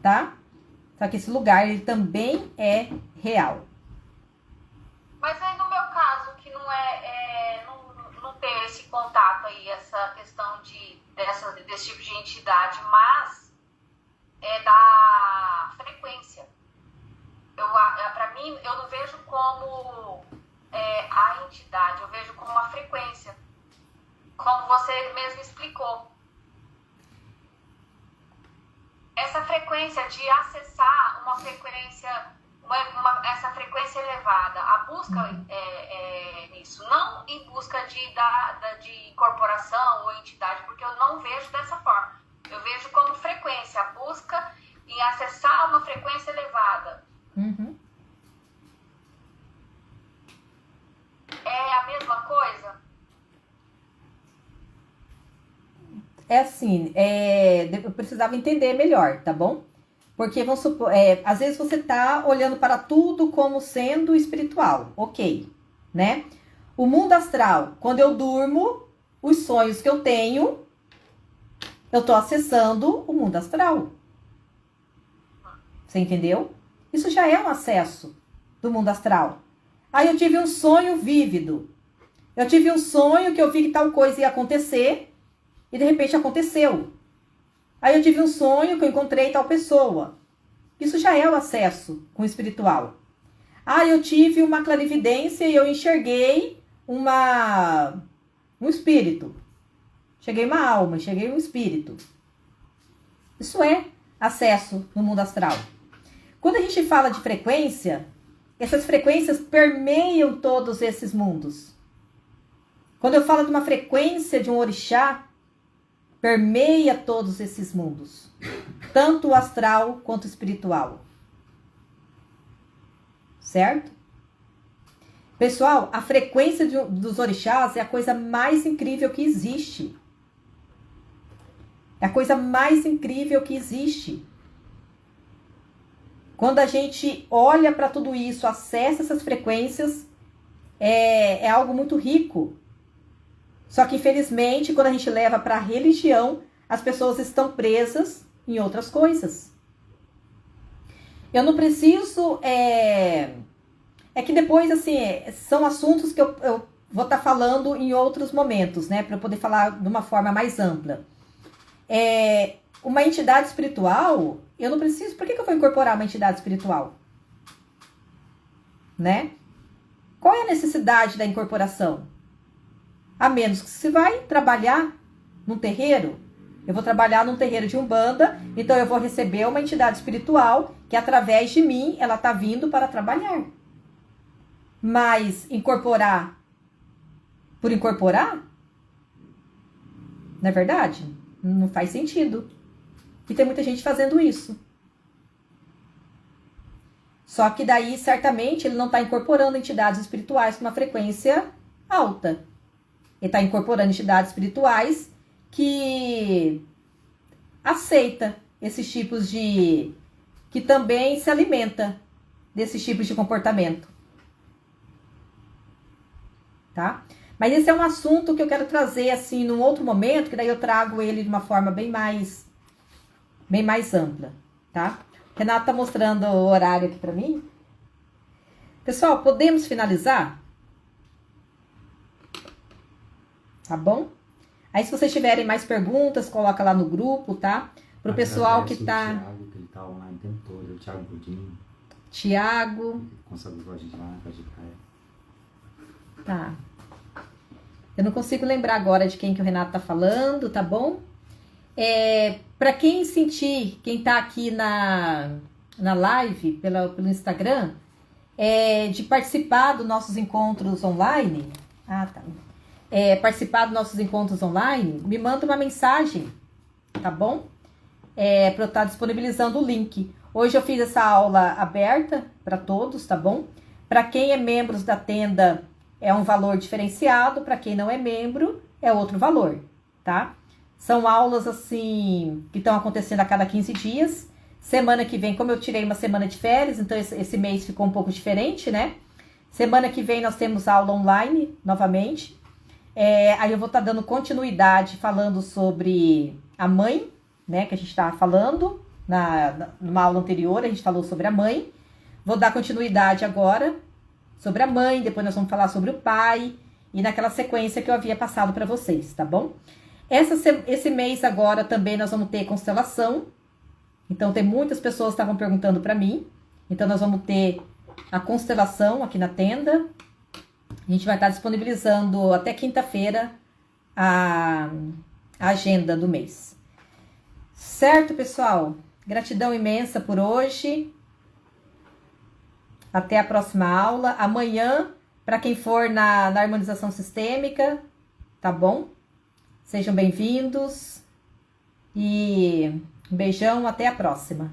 tá? Só que esse lugar, ele também é real. Mas aí no meu caso, que não não ter esse contato aí, essa questão desse tipo de entidade, mas é da frequência. Para mim, eu não vejo como a entidade, eu vejo como uma frequência. Como você mesmo explicou. essa frequência de acessar uma frequência, essa frequência elevada, a busca nisso, não em busca de corporação ou entidade, porque eu não vejo dessa forma. Eu vejo como frequência, a busca em acessar uma frequência elevada. Uhum. É a mesma coisa? É assim, eu precisava entender melhor, tá bom? Porque, vamos supor, às vezes você tá olhando para tudo como sendo espiritual, ok, né? O mundo astral, quando eu durmo, os sonhos que eu tenho, eu tô acessando o mundo astral. Você entendeu? Isso já é um acesso do mundo astral. Aí eu tive um sonho vívido. Eu tive um sonho que eu vi que tal coisa ia acontecer e de repente aconteceu. Aí eu tive um sonho que eu encontrei tal pessoa. Isso já é o acesso com o espiritual. Ah, eu tive uma clarividência e eu enxerguei um espírito. Cheguei uma alma, cheguei um espírito. Isso é acesso no mundo astral. Quando a gente fala de frequência, essas frequências permeiam todos esses mundos. Quando eu falo de uma frequência de um orixá, permeia todos esses mundos. Tanto o astral quanto o espiritual. Certo? Pessoal, a frequência dos orixás é a coisa mais incrível que existe. É a coisa mais incrível que existe. Quando a gente olha para tudo isso, acessa essas frequências, é algo muito rico. Só que, infelizmente, quando a gente leva para a religião, as pessoas estão presas em outras coisas. Eu não preciso... É que depois, assim, são assuntos que eu vou estar falando em outros momentos, né? Para eu poder falar de uma forma mais ampla. Uma entidade espiritual, eu não preciso... Por que eu vou incorporar uma entidade espiritual? Né? Qual é a necessidade da incorporação? A menos que você vai trabalhar num terreiro. Eu vou trabalhar num terreiro de Umbanda, então eu vou receber uma entidade espiritual que através de mim, ela está vindo para trabalhar. Mas incorporar por incorporar? Não é verdade? Não faz sentido. E tem muita gente fazendo isso. Só que daí, certamente, ele não está incorporando entidades espirituais com uma frequência alta. Ele está incorporando entidades espirituais que aceita esses tipos de... que também se alimenta desses tipos de comportamento. Tá? Mas esse é um assunto que eu quero trazer assim num outro momento, que daí eu trago ele de uma forma bem mais ampla, tá? Renato tá mostrando o horário aqui para mim. Pessoal, podemos finalizar? Tá bom? Aí se vocês tiverem mais perguntas, coloca lá no grupo, tá? Pro pessoal que tá... O Thiago, que ele tá online o tempo todo, o Thiago Godinho. Thiago. Consegue ver a gente lá na casa de praia. Tá. Eu não consigo lembrar agora de quem que o Renato tá falando, tá bom? Para quem sentir, quem tá aqui na live, pelo Instagram, de participar dos nossos encontros online. Ah, tá. Participar dos nossos encontros online, me manda uma mensagem, tá bom? Para eu estar disponibilizando o link. Hoje eu fiz essa aula aberta para todos, tá bom? Para quem é membro da tenda, é um valor diferenciado. Para quem não é membro, é outro valor, tá? São aulas, assim, que estão acontecendo a cada 15 dias. Semana que vem, como eu tirei uma semana de férias, então esse mês ficou um pouco diferente, né? Semana que vem nós temos aula online, novamente. Aí eu vou estar dando continuidade, falando sobre a mãe, né? Que a gente estava falando, numa aula anterior, a gente falou sobre a mãe. Vou dar continuidade agora sobre a mãe, depois nós vamos falar sobre o pai, e naquela sequência que eu havia passado para vocês, tá bom? Esse mês agora também nós vamos ter constelação. Então tem muitas pessoas que estavam perguntando para mim. Então nós vamos ter a constelação aqui na tenda. A gente vai estar disponibilizando até quinta-feira a agenda do mês. Certo, pessoal? Gratidão imensa por hoje. Até a próxima aula. Amanhã, para quem for na harmonização sistêmica, tá bom? Sejam bem-vindos. E um beijão, até a próxima.